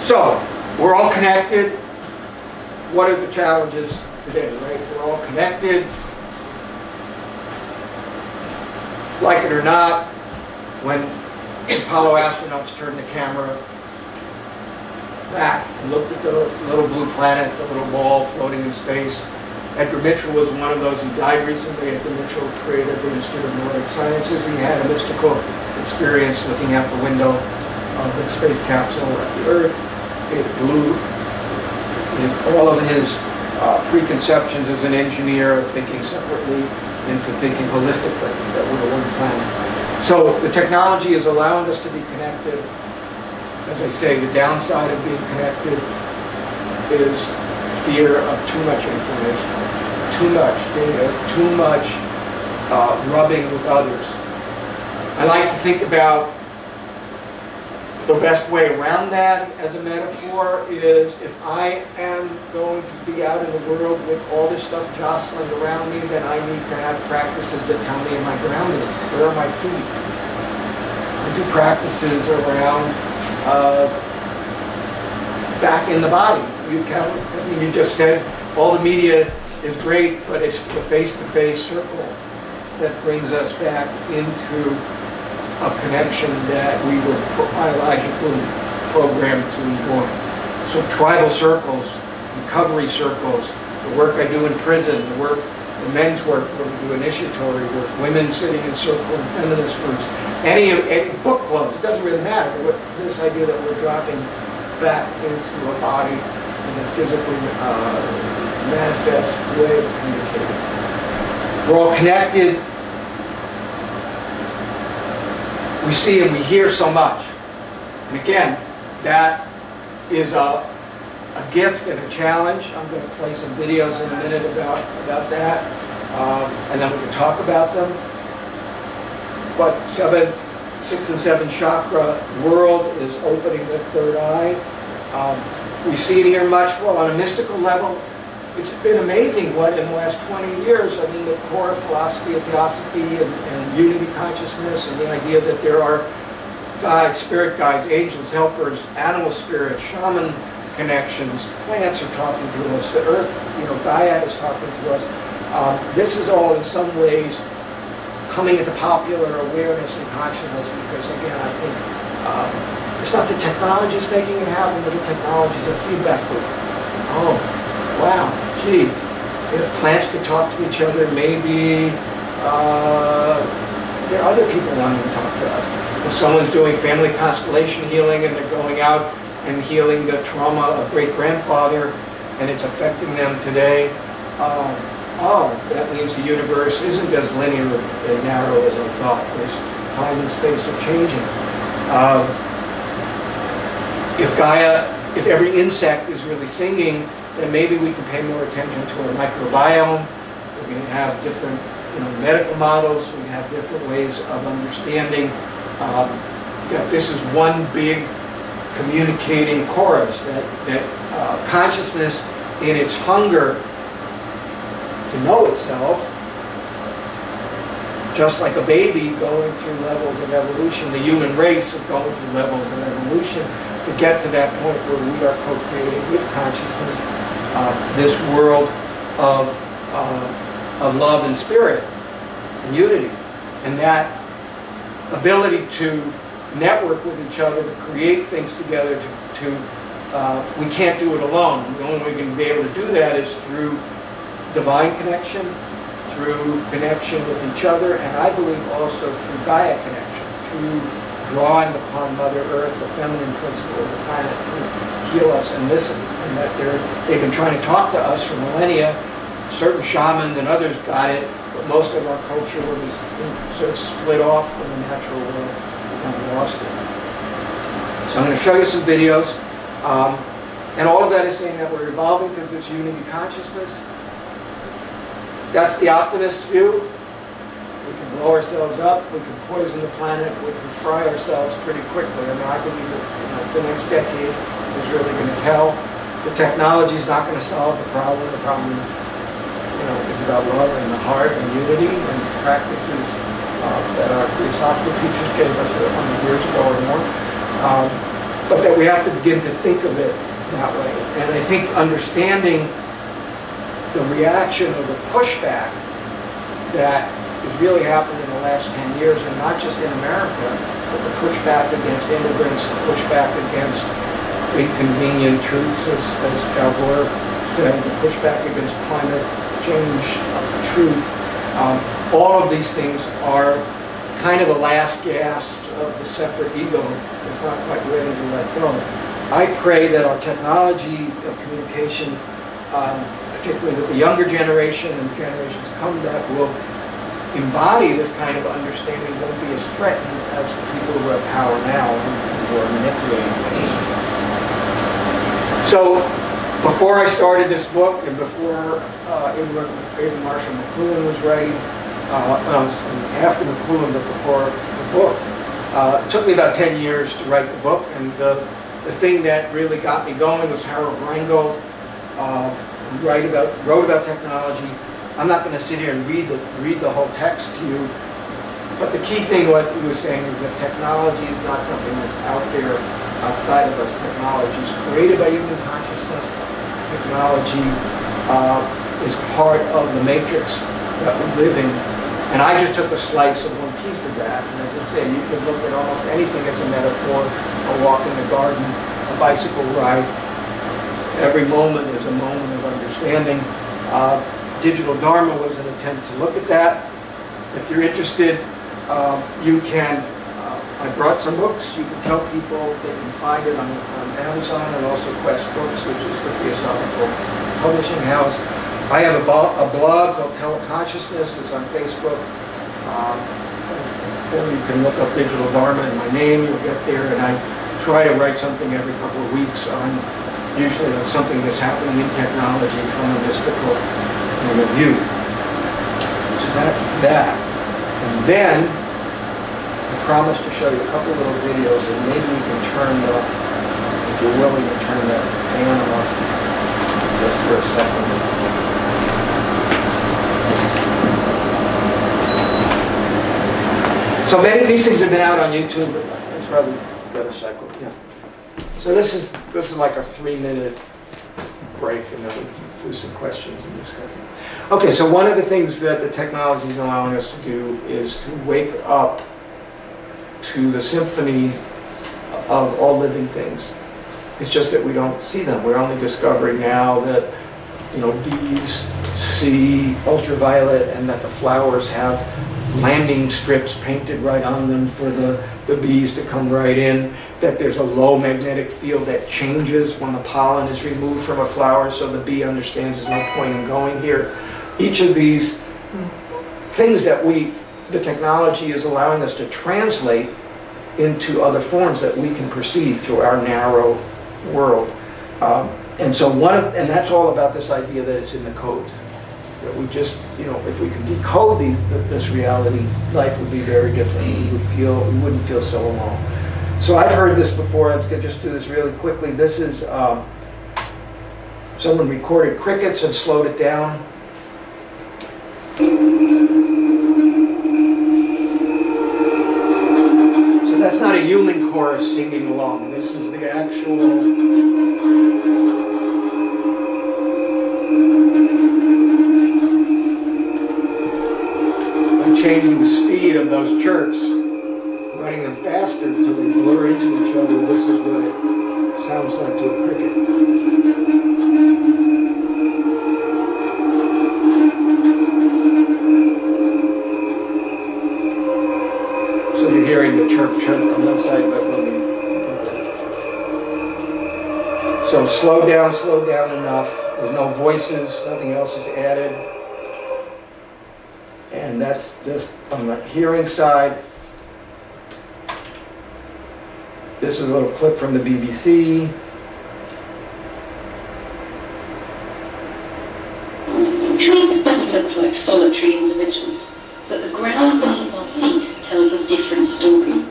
So, we're all connected. What are the challenges today, right? We're all connected. Like it or not, when Apollo astronauts turned the camera back and looked at the little blue planet, the little ball floating in space, Edgar Mitchell was one of those. He died recently. Edgar Mitchell created the Institute of Nordic Sciences. He had a mystical experience looking out the window of the space capsule at the Earth. It blew all of his preconceptions as an engineer of thinking separately into thinking holistically, that we're one planet. So the technology is allowing us to be connected. As I say, the downside of being connected is fear of too much information, too much data, too much rubbing with others. I like to think about the best way around that as a metaphor is if I am going to be out in the world with all this stuff jostling around me, then I need to have practices that tell me, am I grounded? Where are my feet? I do practices around back in the body. You just said all the media is great, but it's the face-to-face circle that brings us back into a connection that we were biologically programmed to enjoy. So tribal circles, recovery circles, the work I do in prison, the men's work where we do initiatory work, women sitting in circle in feminist groups, any book clubs, it doesn't really matter. This idea that we're dropping back into a body in a physically manifest way of communicating. We're all connected. We see and we hear so much. And again, that is a gift and a challenge. I'm going to play some videos in a minute about that, and then we can talk about them. But 6 and 7 chakra world is opening the third eye. We see it here much. Well, on a mystical level, it's been amazing what in the last 20 years, I mean, the core philosophy of Theosophy and unity consciousness and the idea that there are guides, spirit guides, angels, helpers, animal spirits, shaman connections, plants are talking to us, the earth, Gaia is talking to us. This is all in some ways coming into popular awareness and consciousness because, again, I think it's not the technology is making it happen, but the technology is a feedback loop. Oh, wow, gee, if plants could talk to each other, maybe there are other people wanting to talk to us. If someone's doing family constellation healing and they're going out and healing the trauma of great-grandfather and it's affecting them today, that means the universe isn't as linear and narrow as I thought. There's time and space are changing. If every insect is really singing, then maybe we can pay more attention to our microbiome. We're going to have different medical models. We have different ways of understanding that this is one big communicating chorus, that consciousness in its hunger to know itself, just like a baby going through levels of evolution, the human race is going through levels of evolution to get to that point where we are co-creating with consciousness this world of love and spirit and unity. And that ability to network with each other, to create things together, we can't do it alone. And the only way we can be able to do that is through divine connection, through connection with each other, and I believe also through Gaia connection, through drawing upon Mother Earth, the feminine principle of the planet, to heal us and listen. And that they've been trying to talk to us for millennia. Certain shamans and others got it, but most of our culture was sort of split off from the natural world. We kind of lost it. So I'm going to show you some videos. And all of that is saying that we're evolving to this unity consciousness. That's the optimist's view. We can blow ourselves up, we can poison the planet, we can fry ourselves pretty quickly. I mean, I believe that the next decade is really going to tell. The technology is not going to solve the problem. The problem is about love and the heart and unity and practices that our Theosophical teachers gave us 100 years ago or more. But that we have to begin to think of it that way. And I think understanding the reaction or the pushback that has really happened in the last 10 years, and not just in America, but the pushback against immigrants, the pushback against inconvenient truths, as Al Gore said, the pushback against climate change truth. All of these things are kind of the last gasp of the separate ego that's not quite ready to let go. I pray that our technology of communication, particularly with the younger generation and generations to come, that will embody this kind of understanding, won't be as threatened as the people who have power now and who are manipulating things. So, before I started this book, and before Abraham Marshall McLuhan was writing, after McLuhan, but before the book, it took me about 10 years to write the book, and the thing that really got me going was Harold Reingold. Wrote about technology. I'm not going to sit here and read the whole text to you, but the key thing what he was saying is that technology is not something that's out there outside of us. Technology is created by human consciousness. Technology is part of the matrix that we live in. And I just took a slice of one piece of that. And as I say, you can look at almost anything as a metaphor: a walk in the garden, a bicycle ride. Every moment is a moment of understanding. Digital Dharma was an attempt to look at that. If you're interested, you can, I brought some books. You can tell people they can find it on Amazon, and also Quest Books, which is the Theosophical Publishing House. I have a blog called Teleconsciousness. It's on Facebook. Or you can look up Digital Dharma and my name. You'll get there. And I try to write something every couple of weeks usually on something that's happening in technology from a mystical point of view. So that's that. And then I promised to show you a couple little videos, and maybe you can turn if you're willing to turn that fan off just for a second. So many of these things have been out on YouTube, but it's probably got a cycle. Yeah. So this is like a 3-minute break, and then we'll do some questions and discussion. Okay, so one of the things that the technology is allowing us to do is to wake up to the symphony of all living things. It's just that we don't see them. We're only discovering now that, bees see ultraviolet, and that the flowers have landing strips painted right on them for the bees to come right in, that there's a low magnetic field that changes when the pollen is removed from a flower, so the bee understands there's no point in going here. Each of these things that the technology is allowing us to translate into other forms that we can perceive through our narrow world. And that's all about this idea that it's in the code. That we just, if we could decode this reality, life would be very different. We wouldn't feel so alone. So I've heard this before. I could just do this really quickly. This is someone recorded crickets and slowed it down. So that's not a human chorus singing along. This is the actual. Changing the speed of those chirps, running them faster until they blur into each other. This is what it sounds like to a cricket. So you're hearing the chirp chirp on one side, but when we so slow down enough. There's no voices, nothing else is added. And that's just on the hearing side. This is a little clip from the BBC. Trees don't look like solitary individuals, but the ground beneath our feet tells a different story.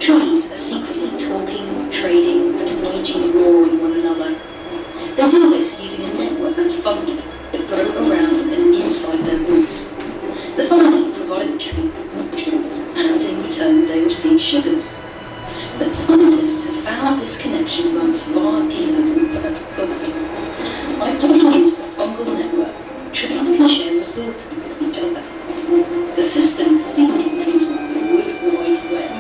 Trees are secretly talking, trading, and waging war on one another. They do this using a network of fungi that grow around and inside their roots. The fungi provide the tree nutrients, and in return they receive sugars. But scientists have found this connection runs far deeper than biology. By plugging into a fungal network, trees can share resources with each other. The system has been named the Wood Wide Web.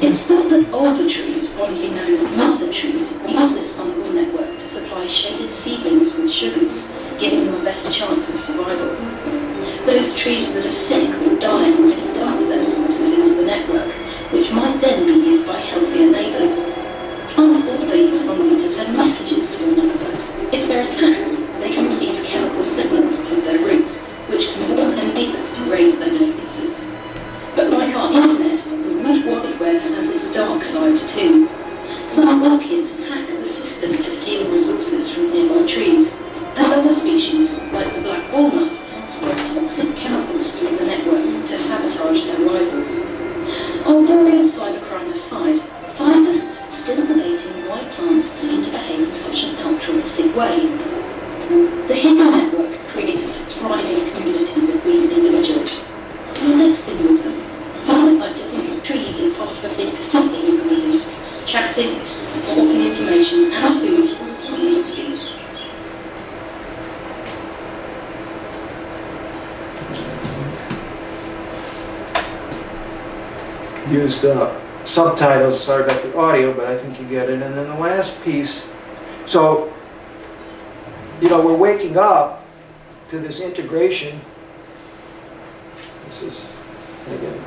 It's thought that older trees, fondly known as mother trees, use this fungal network to supply shaded seedlings with sugars, giving them a better chance of survival. Those trees that are sick or dying already dump their resources into the network, which might then be used by healthier neighbours. Plants also use fungi to send messages to one another. If they're attacked, they can release chemical signals through their roots, which can warn their neighbours to raise their defences. But like our internet, the Wood Wide Web has its dark side too. Some orchids hack the system to steal resources from nearby trees, and other species, like the black walnut, spread toxic chemicals through the network to sabotage their rivals. Although cybercrime aside, scientists are still debating why plants seem to behave in such an altruistic way. The hidden network creates a thriving community between individuals. In the next immortal, I would like to think of trees as part of a big symbiotic organism, chatting, swapping information and food on the feet. use the subtitles. Sorry about the audio, but I think you get it. And then the last piece, so, you know, we're waking up to this integration. This is, again.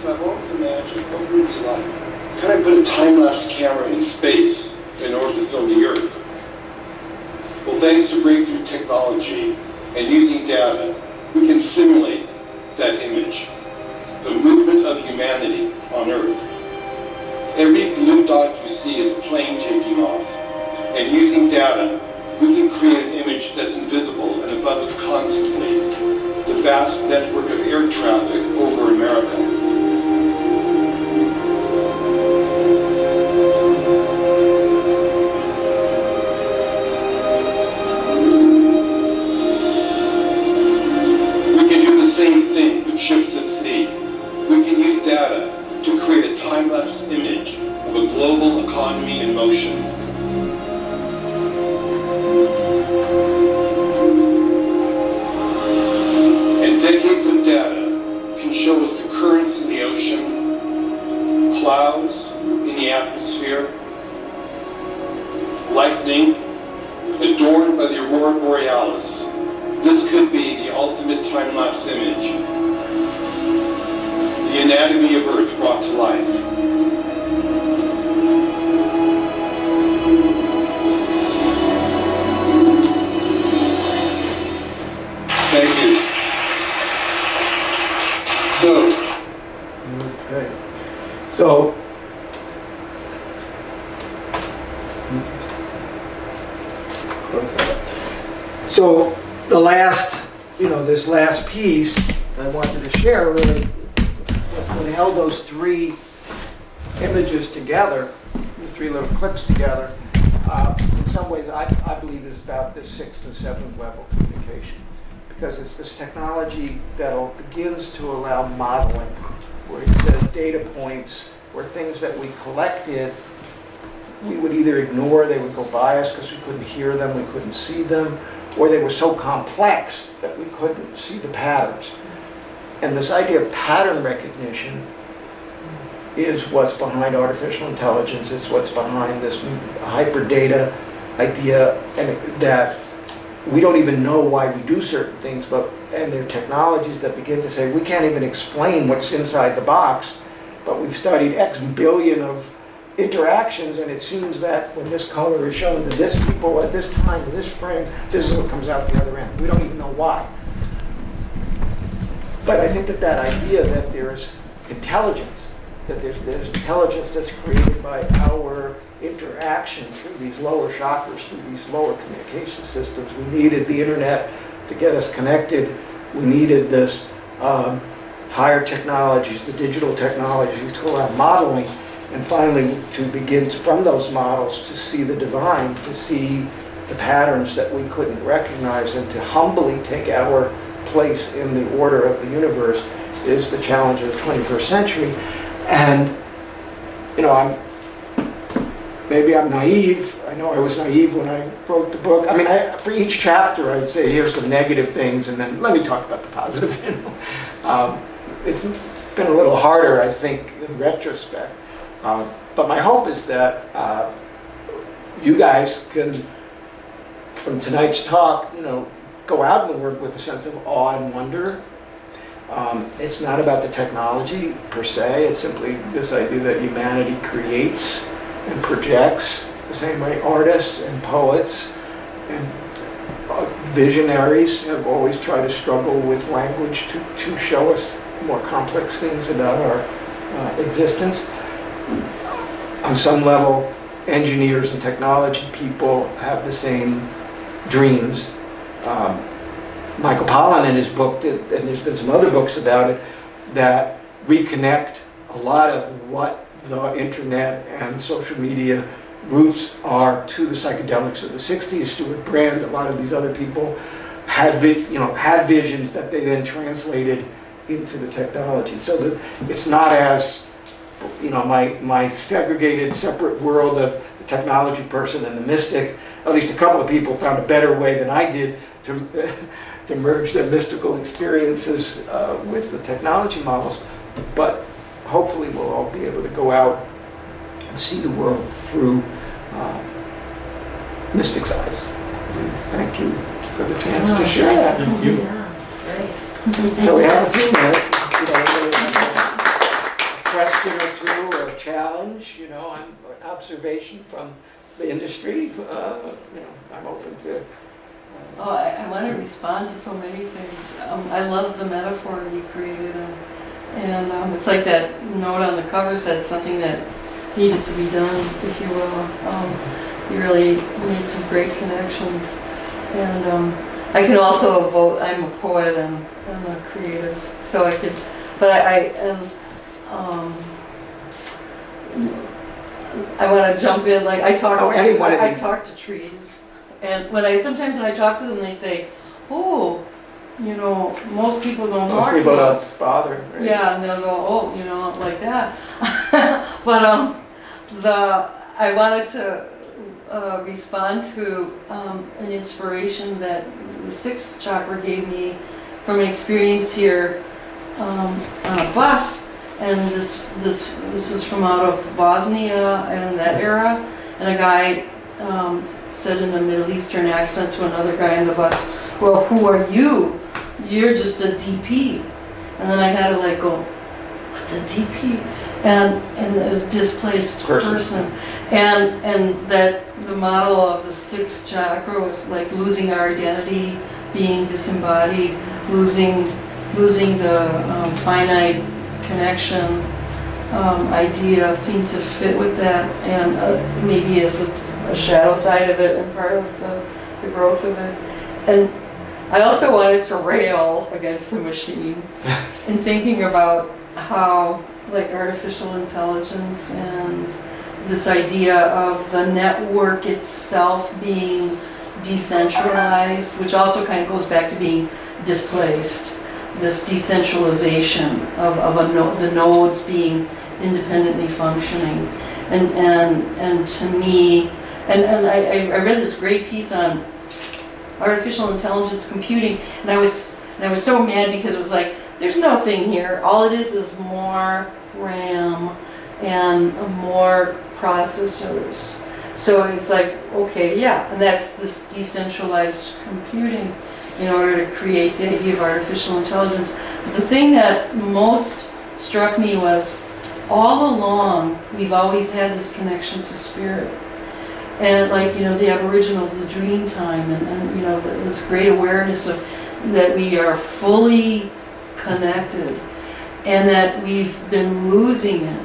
So I've always imagined what would it be like? Can I put a time-lapse camera in space in order to film the Earth? Well, thanks to breakthrough technology and using data, we can simulate that image, the movement of humanity on Earth. Every blue dot you see is a plane taking off, and using data, we can create an image that's invisible and above us constantly, the vast network of air traffic over America. Ships at sea. We can use data to create a time-lapse image of a global economy in motion. And decades of data can show us the currents in the ocean, clouds in the atmosphere, lightning adorned by the aurora borealis. This could be the ultimate time-lapse image. The anatomy of Earth brought to life. Thank you. Okay. So, close that up. So the last, you know, this last piece I wanted to share really, when we held those three images together, the three little clips together, in some ways I believe is about this 6th and 7th level communication. Because it's this technology that begins to allow modeling, where it says data points, where things that we collected, we would either ignore, they would go by us because we couldn't hear them, we couldn't see them, or they were so complex that we couldn't see the patterns. And this idea of pattern recognition is what's behind artificial intelligence. It's what's behind this hyperdata idea, and that we don't even know why we do certain things, and there are technologies that begin to say, we can't even explain what's inside the box, but we've studied X billion of interactions, and it seems that when this color is shown to this people at this time, to this frame, this is what comes out the other end. We don't even know why. But I think that idea that there's intelligence, that there's intelligence that's created by our interaction through these lower chakras, through these lower communication systems. We needed the internet to get us connected. We needed this higher technologies, the digital technologies to allow modeling, and finally to begin from those models to see the divine, to see the patterns that we couldn't recognize, and to humbly take our place in the order of the universe is the challenge of the 21st century. And, you know, maybe I'm naive. I know I was naive when I wrote the book. I mean, for each chapter, I'd say, here's some negative things, and then let me talk about the positive. You know? It's been a little harder, I think, in retrospect. But my hope is that you guys can, from tonight's talk, you know, go out in the world with a sense of awe and wonder. It's not about the technology per se. It's simply this idea that humanity creates and projects the same way artists and poets and visionaries have always tried to struggle with language to show us more complex things about our existence. On some level, engineers and technology people have the same dreams. Michael Pollan in his book, and there's been some other books about it, that reconnect a lot of what the internet and social media roots are to the psychedelics of the 60s. Stuart Brand, a lot of these other people had visions that they then translated into the technology. So that it's not as, you know, my segregated, separate world of the technology person and the mystic. At least a couple of people found a better way than I did to merge their mystical experiences with the technology models. But hopefully we'll all be able to go out and see the world through mystic's eyes. And thank you for the chance to share that. Thank you. Yeah, that's great. So we have a few minutes, a question or two or a challenge, an observation from the industry. I'm open to. Oh, I want to respond to so many things. I love the metaphor you created, and it's like that note on the cover said something that needed to be done, if you will. You really made some great connections, and I can also vote. I'm a poet and I'm a creative, so I could. But I am. I want to jump in. Like I talk. I talk to trees, and sometimes when I talk to them, they say, "Oh, most people don't talk to us." Most people don't bother. Right? Yeah, and they'll go, "Oh, like that." But I wanted to respond to an inspiration that the sixth chakra gave me from an experience here on a bus. And this was from out of Bosnia and that era, and a guy said in a Middle Eastern accent to another guy in the bus, "Well, who are you? You're just a DP." And then I had to go, "What's a DP?" And this displaced person. And that the model of the sixth chakra was like losing our identity, being disembodied, losing the finite connection idea seemed to fit with that, and maybe as a shadow side of it and part of the growth of it. And I also wanted to rail against the machine in thinking about how artificial intelligence and this idea of the network itself being decentralized, which also kind of goes back to being displaced. This decentralization of the nodes being independently functioning, and to me, and I read this great piece on artificial intelligence computing, and I was so mad because it was like, there's nothing here. All it is more RAM and more processors. So it's like, okay, yeah, and that's this decentralized computing in order to create the idea of artificial intelligence. But the thing that most struck me was, all along, we've always had this connection to spirit. And the Aboriginals, the dream time, and this great awareness of that we are fully connected, and that we've been losing it,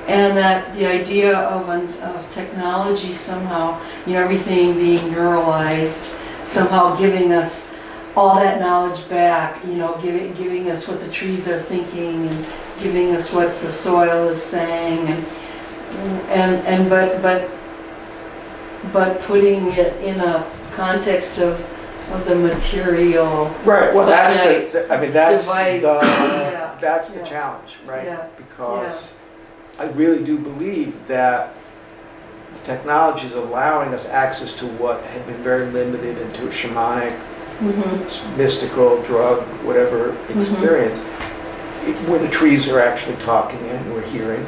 and that the idea of technology somehow, everything being neuralized, somehow giving us all that knowledge back, giving us what the trees are thinking, and giving us what the soil is saying, but putting it in a context of the material. Right. Well, that's device. That's the challenge, right? Yeah. Because I really do believe that the technology is allowing us access to what had been very limited into a shamanic, mystical, drug, whatever experience, where the trees are actually talking and we're hearing.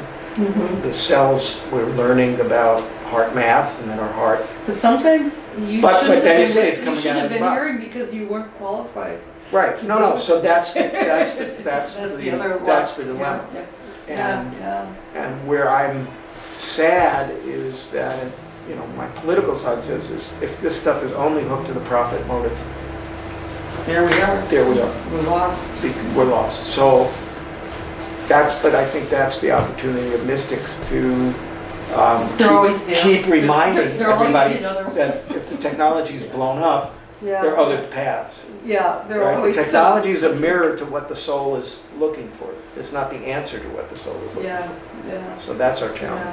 The cells, we're learning about heart math, and then our heart. But sometimes you shouldn't have been hearing because you weren't qualified. Right. No. So that's the dilemma. And where I'm sad is that my political side says is if this stuff is only hooked to the profit motive. There we are. We're lost. We're lost. So but I think that's the opportunity of mystics to keep reminding everybody that if the technology is blown up, there are other paths. Yeah, there are always. The technology is a mirror to what the soul is looking for. It's not the answer to what the soul is looking for. Yeah. So that's our challenge.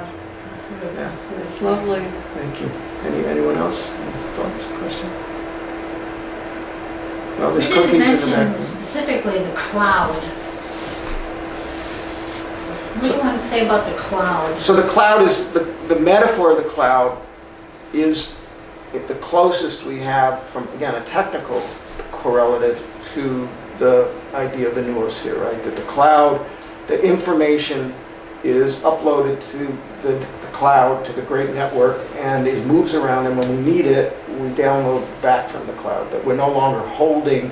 Yeah. It's lovely. Thank you. Anyone else? Thoughts, question? Well, You didn't mention specifically the cloud. What do you want to say about the cloud? So the cloud is, the metaphor of the cloud is the closest we have from, again, a technical correlative to the idea of the noosphere, right? That the cloud, the information is uploaded to the cloud, to the great network, and it moves around, and when we need it, we download back from the cloud. That we're no longer holding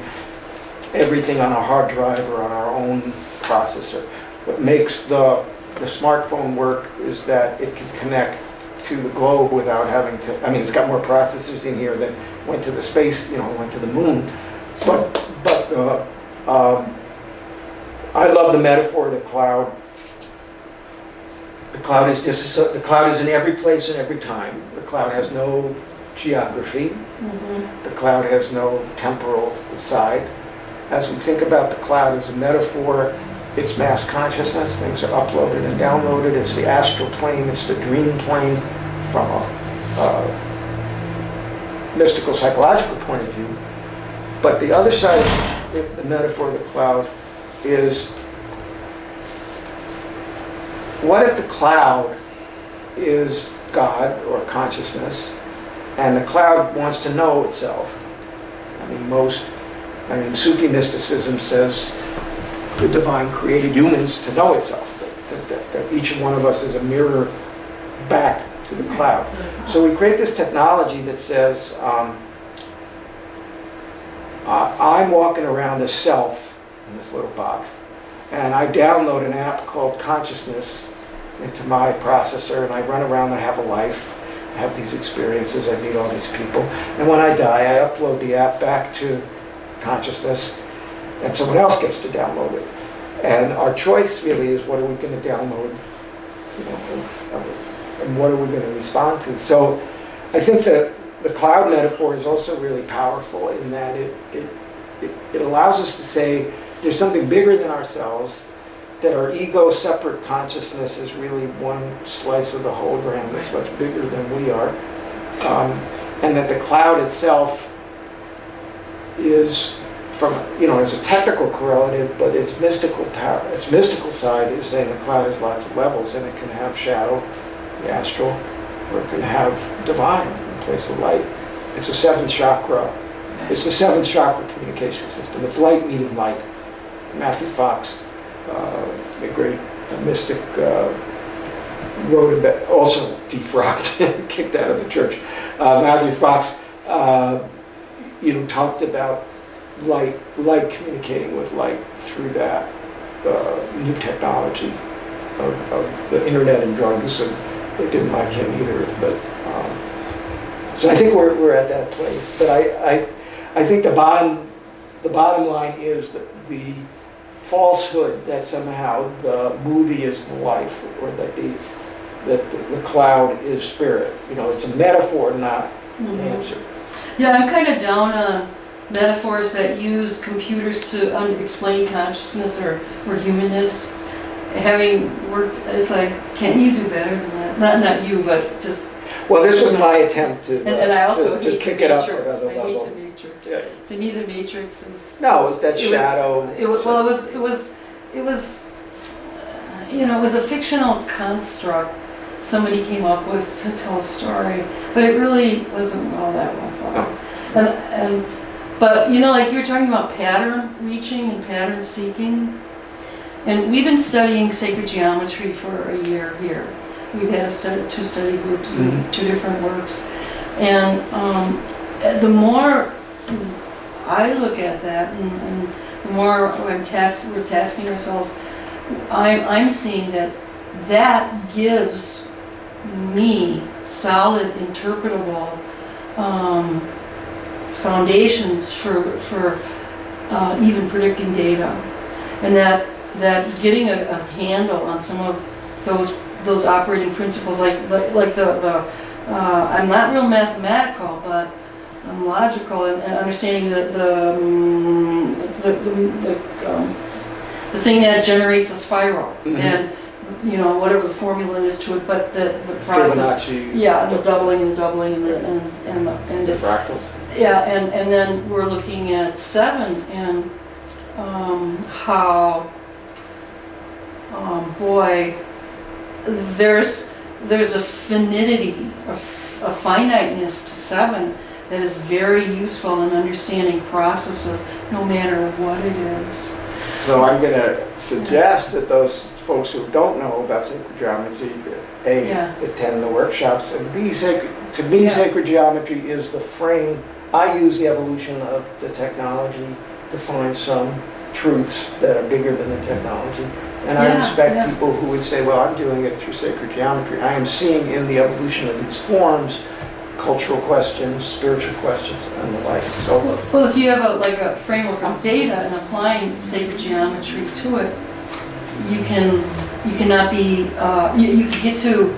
everything on a hard drive or on our own processor. What makes the smartphone work is that it can connect to the globe without having to, I mean, it's got more processors in here than went to the space, went to the moon. But I love the metaphor of the cloud. The cloud is the cloud is in every place and every time. The cloud has no geography. The cloud has no temporal side. As we think about the cloud as a metaphor, it's mass consciousness. Things are uploaded and downloaded. It's the astral plane. It's the dream plane from a mystical, psychological point of view. But the other side of the metaphor of the cloud is, what if the cloud is God or consciousness, and the cloud wants to know itself? I mean, Sufi mysticism says the divine created humans to know itself, that each one of us is a mirror back to the cloud. So we create this technology that says, I'm walking around as self in this little box, and I download an app called Consciousness into my processor, and I run around and have a life. I have these experiences, I meet all these people, and when I die, I upload the app back to Consciousness, and someone else gets to download it. And our choice really is, what are we going to download, and what are we going to respond to? So I think that the cloud metaphor is also really powerful in that it allows us to say there's something bigger than ourselves, that our ego separate consciousness is really one slice of the hologram that's much bigger than we are, and that the cloud itself is, from as a technical correlative, but its mystical power, its mystical side is saying the cloud has lots of levels, and it can have shadow, the astral, or it can have divine in place of light. It's a seventh chakra. It's the seventh chakra communication system. It's light meeting light. Matthew Fox, the great mystic, wrote about, also defrocked, kicked out of the church. Matthew Fox, talked about light communicating with light through that new technology of the internet and drugs, and they didn't like him either. But so I think we're at that place. But I think the bottom line is that the falsehood that somehow the movie is the life, or that the cloud is spirit. It's a metaphor, not an answer. Yeah, I'm kind of down on metaphors that use computers to explain consciousness or humanness. Having worked, it's like, can't you do better than that? Not you, but just. Well, this was my attempt to I also to hate kick the it up Matrix. another level. I hate the Matrix. Yeah. To me, the Matrix is. No, it's that shadow. It was a fictional construct somebody came up with to tell a story, but it really wasn't all that well thought. But like you were talking about pattern reaching and pattern seeking, and we've been studying sacred geometry for a year here. We've had two study groups and two different works, and the more I look at that, and the more we're tasking ourselves, I'm seeing that gives me solid, interpretable foundations for even predicting data, and that getting a handle on some of those operating principles, like the I'm not real mathematical, but I'm logical and understanding the thing that generates a spiral, and whatever the formula is to it, but the process, the doubling and the fractals. Yeah, and then we're looking at 7 and how, there's a finitude, a finiteness to 7 that is very useful in understanding processes, no matter what it is. So I'm going to suggest that those folks who don't know about sacred geometry, A, Yeah. attend the workshops, and B, to me, Yeah. sacred geometry is the frame. I use the evolution of the technology to find some truths that are bigger than the technology. And I Yeah, respect yeah. people who would say, well, I'm doing it through sacred geometry. I am seeing in the evolution of these forms cultural questions, spiritual questions, and the like. So, Well, if you have a framework of data and applying sacred geometry to it, you cannot be, you can get to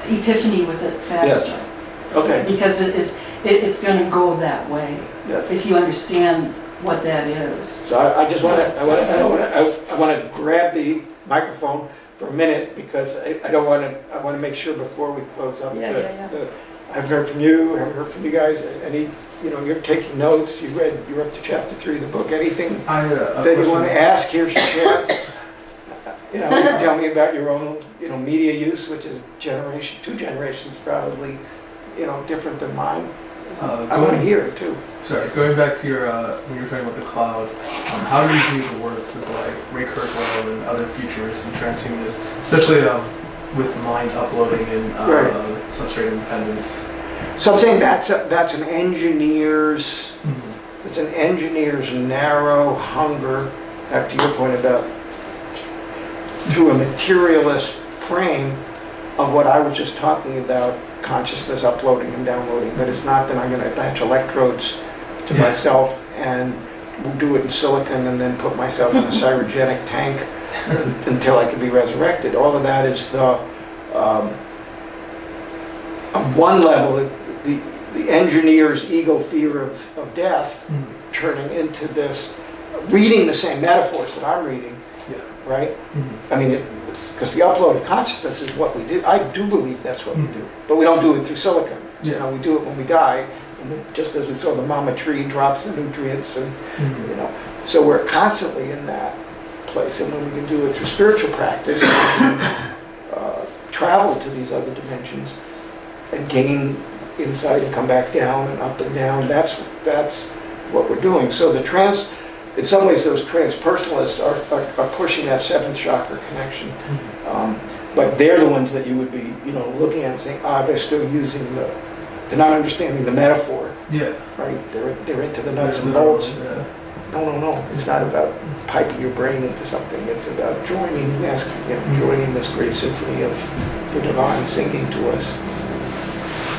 epiphany with it faster. okay. Because it's going to go that way Yes. if you understand what that is. So I just want to, I want to grab the microphone for a minute because I want to make sure before we close up. Yeah. I haven't heard from you, I haven't heard from you guys. You're taking notes. You're up to chapter 3 of the book. Anything that you want to ask? Here's your chance. You can tell me about your own, media use, which is 2 generations probably, different than mine. I want to hear it too. Sorry, going back to your when you were talking about the cloud, how do you view the works of like Ray Kurzweil and other futurists and transhumanists, especially with mind uploading and Right. substrate independence? So I'm saying that's an engineer's. It's an engineer's narrow hunger, back to your point about through a materialist frame of what I was just talking about, consciousness uploading and downloading. But it's not that I'm going to attach electrodes to myself and do it in silicon and then put myself in a cryogenic tank until I can be resurrected. All of that is on one level, the engineer's ego fear of death turning into this, reading the same metaphors that I'm reading, right? I mean, because the upload of consciousness is what we do. I do believe that's what we do, but we don't do it through silicon. We do it when we die, and just as we saw the mama tree drops the nutrients, and so we're constantly in that place. And when we can do it through spiritual practice, travel to these other dimensions and gain insight and come back down and up and down. That's what we're doing. So in some ways, those transpersonalists are pushing that seventh chakra connection. But they're the ones that you would be, looking at and saying, they're still using they're not understanding the metaphor. Yeah. Right? They're into the nuts and bolts. No. It's not about piping your brain into something. It's about joining this great symphony of the divine singing to us.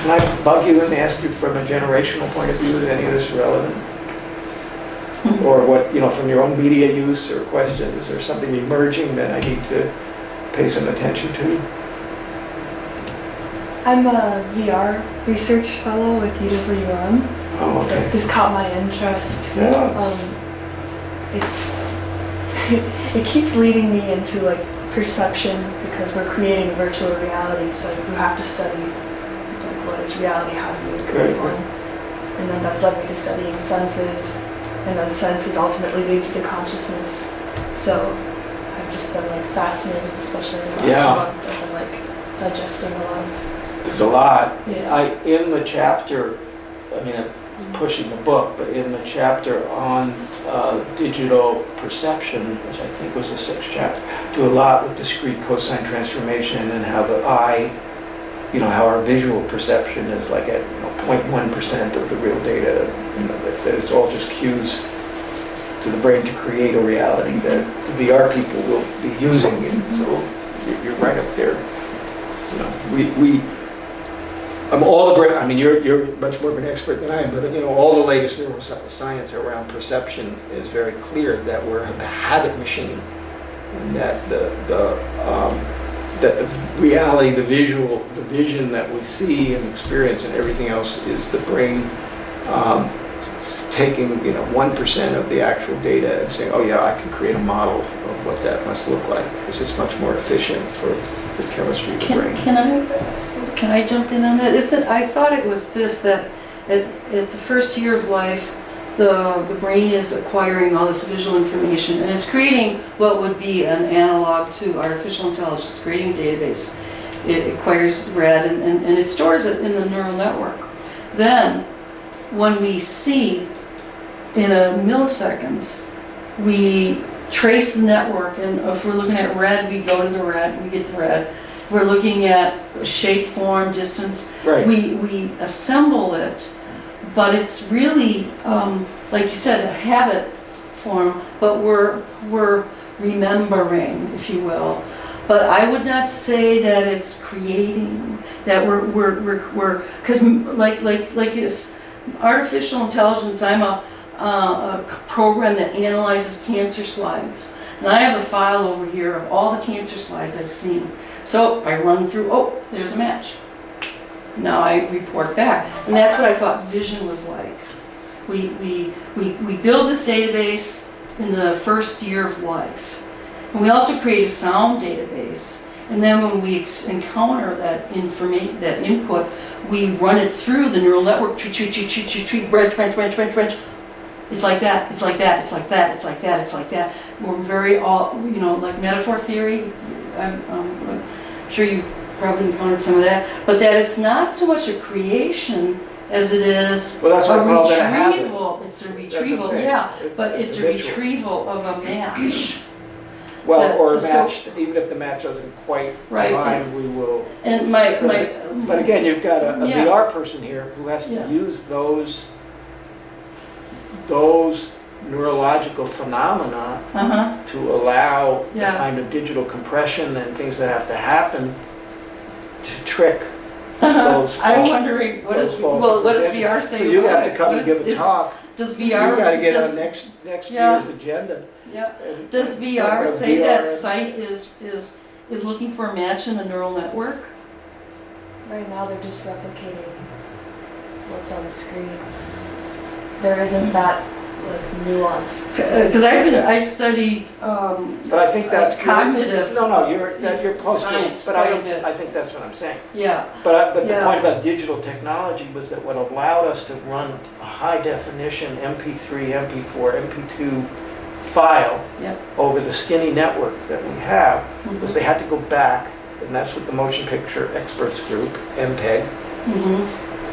Can I bug you and ask you from a generational point of view, is any of this relevant? Or what, from your own media use or questions, or something emerging that I need to pay some attention to? I'm a VR research fellow with UWM. Oh, okay. This caught my interest. Yeah. It keeps leading me into like perception because we're creating a virtual reality, so you have to study like what is reality, how do you create one, and then that's led me to studying senses, and then senses ultimately lead to the consciousness. So I've just been like fascinated, especially in the last month. I've been like digesting a lot of. There's a lot. Yeah. In the chapter, I'm pushing the book, but in the chapter on digital perception, which I think was the 6th chapter, do a lot with discrete cosine transformation and how the eye, how our visual perception is like at 0.1% of the real data, that it's all just cues to the brain to create a reality that the VR people will be using. And so you're right up there. You're much more of an expert than I am, but all the latest neuroscience around perception is very clear that we're a habit machine, and that the reality, the vision that we see and experience and everything else is the brain taking 1% of the actual data and saying, oh yeah, I can create a model of what that must look like, because it's much more efficient for the chemistry of the brain. Can I jump in on that? I thought it was this, that at the first year of life, the brain is acquiring all this visual information, and it's creating what would be an analog to artificial intelligence, creating a database. It acquires red, and it stores it in the neural network. Then, when we see in a milliseconds, we trace the network, and if we're looking at red, we go to the red, we get the red. If we're looking at shape, form, distance, Right. we assemble it, but it's really, like you said, a habit form, but we're remembering, if you will. But I would not say that it's creating, that we're, because like if artificial intelligence, I'm a program that analyzes cancer slides. And I have a file over here of all the cancer slides I've seen. So I run through, oh, there's a match. Now I report back. And that's what I thought vision was like. We build this database in the first year of life. And we also create a sound database. And then when we encounter that input, we run it through the neural network, treat, branch. It's like that, it's like that, it's like that, it's like that, it's like that. We're very like metaphor theory. I'm sure you probably encountered some of that. But that it's not so much a creation as it is Well, that's what I call that a habit. retrieval. It's a That's what retrieval, I'm saying. yeah. But It's it's a habitual. retrieval of a match. Well, or a So- match, even if the match doesn't quite Right. align, we will. And But again, you've got a Yeah. VR person here who has to Yeah. use those neurological phenomena to allow the Yeah. kind of digital compression and things that have to happen to trick those I'm false- wondering, what those is, false well, what does sensations. VR say? So you about have to it? come What and give a is- talk. Does You VR, got to get does, on next Yeah. year's agenda. yeah, and- does and VR talk about say VR that and- sight is looking for a match in a neural network? Right now, they're just replicating what's on the screens. There isn't that like nuance. Because I've studied But I think that's good. cognitive No, you're close to it. science But quite a bit. I think that's what I'm saying. Yeah, But the Yeah. point about digital technology was that what allowed us to run a high definition MP3, MP4, MP2 file Yep. over the skinny network that we have Mm-hmm. was they had to go back, and that's what the Motion Picture Experts Group, MPEG,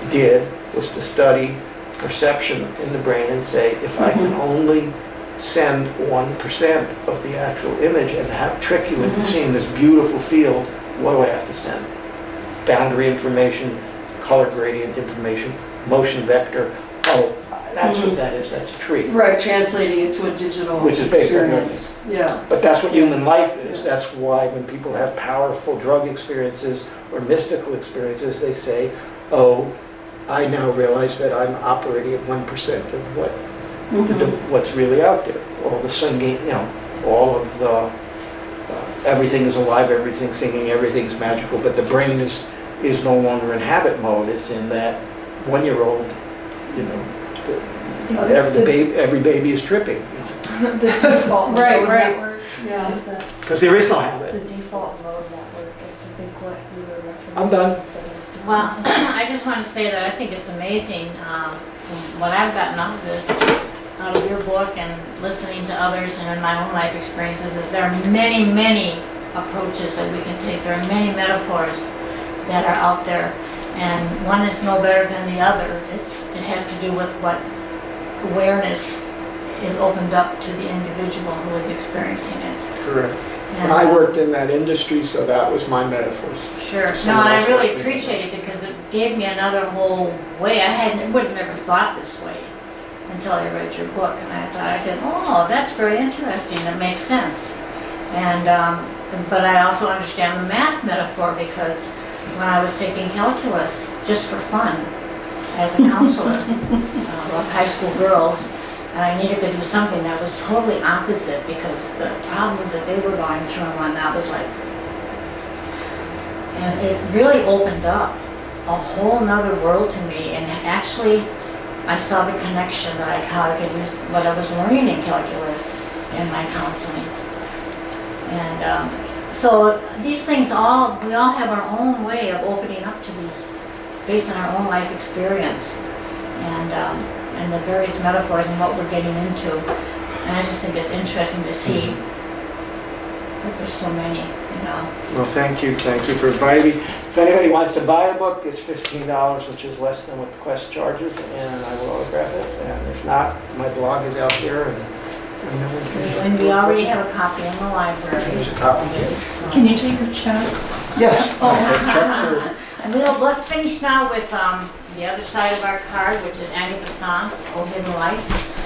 did, was to study perception in the brain and say, if I can only send 1% of the actual image and trick you into seeing this beautiful field, what do I have to send? Boundary information, color gradient information, motion vector. Oh, that's what that is, that's a tree. right, translating it to a digital Which is based on experience. Yeah, But that's what human life is. That's why when people have powerful drug experiences or mystical experiences, they say, oh, I now realize that I'm operating at 1% of what's really out there. All the singing, all of the, everything is alive, everything's singing, everything's magical, but the brain is no longer in habit mode. It's in that 1-year-old, every baby is tripping. The default Right, mode right. network yeah. is that Because there is no habit. the default mode network is I think what you were referencing. I'm done. for those two Well, ones. I just want to say that I think it's amazing, from what I've gotten out of this, out of your book and listening to others and in my own life experiences, is there are many, many approaches that we can take. There are many metaphors that are out there, and one is no better than the other. It has to do with what awareness is opened up to the individual who is experiencing it. Correct. And, And I worked in that industry, so that was my metaphors. Sure. No, Someone and I else really worked with it. appreciate it because it gave me another whole way. would have never thought this way until I read your book, and I thought, oh, that's very interesting. That makes sense. And but I also understand the math metaphor because when I was taking calculus just for fun as a counselor of high school girls, and I needed to do something that was totally opposite because the problems that they were going through and whatnot was like. And it really opened up a whole nother world to me, and actually I saw the connection that how I could use what I was learning in calculus in my counseling. And so these things we all have our own way of opening up to these based on our own life experience and the various metaphors and what we're getting into. And I just think it's interesting to see But there's so many, you know. Well, thank you for inviting me. If anybody wants to buy a book, it's $15, which is less than what the Quest charges, and I will autograph it. And if not, my blog is out there, and no one can. And we already have a copy in the library. There's a copy. So- Can you take a check? Yes. Oh. Checks are- And let's finish now with the other side of our card, which is antipassants, or hidden life.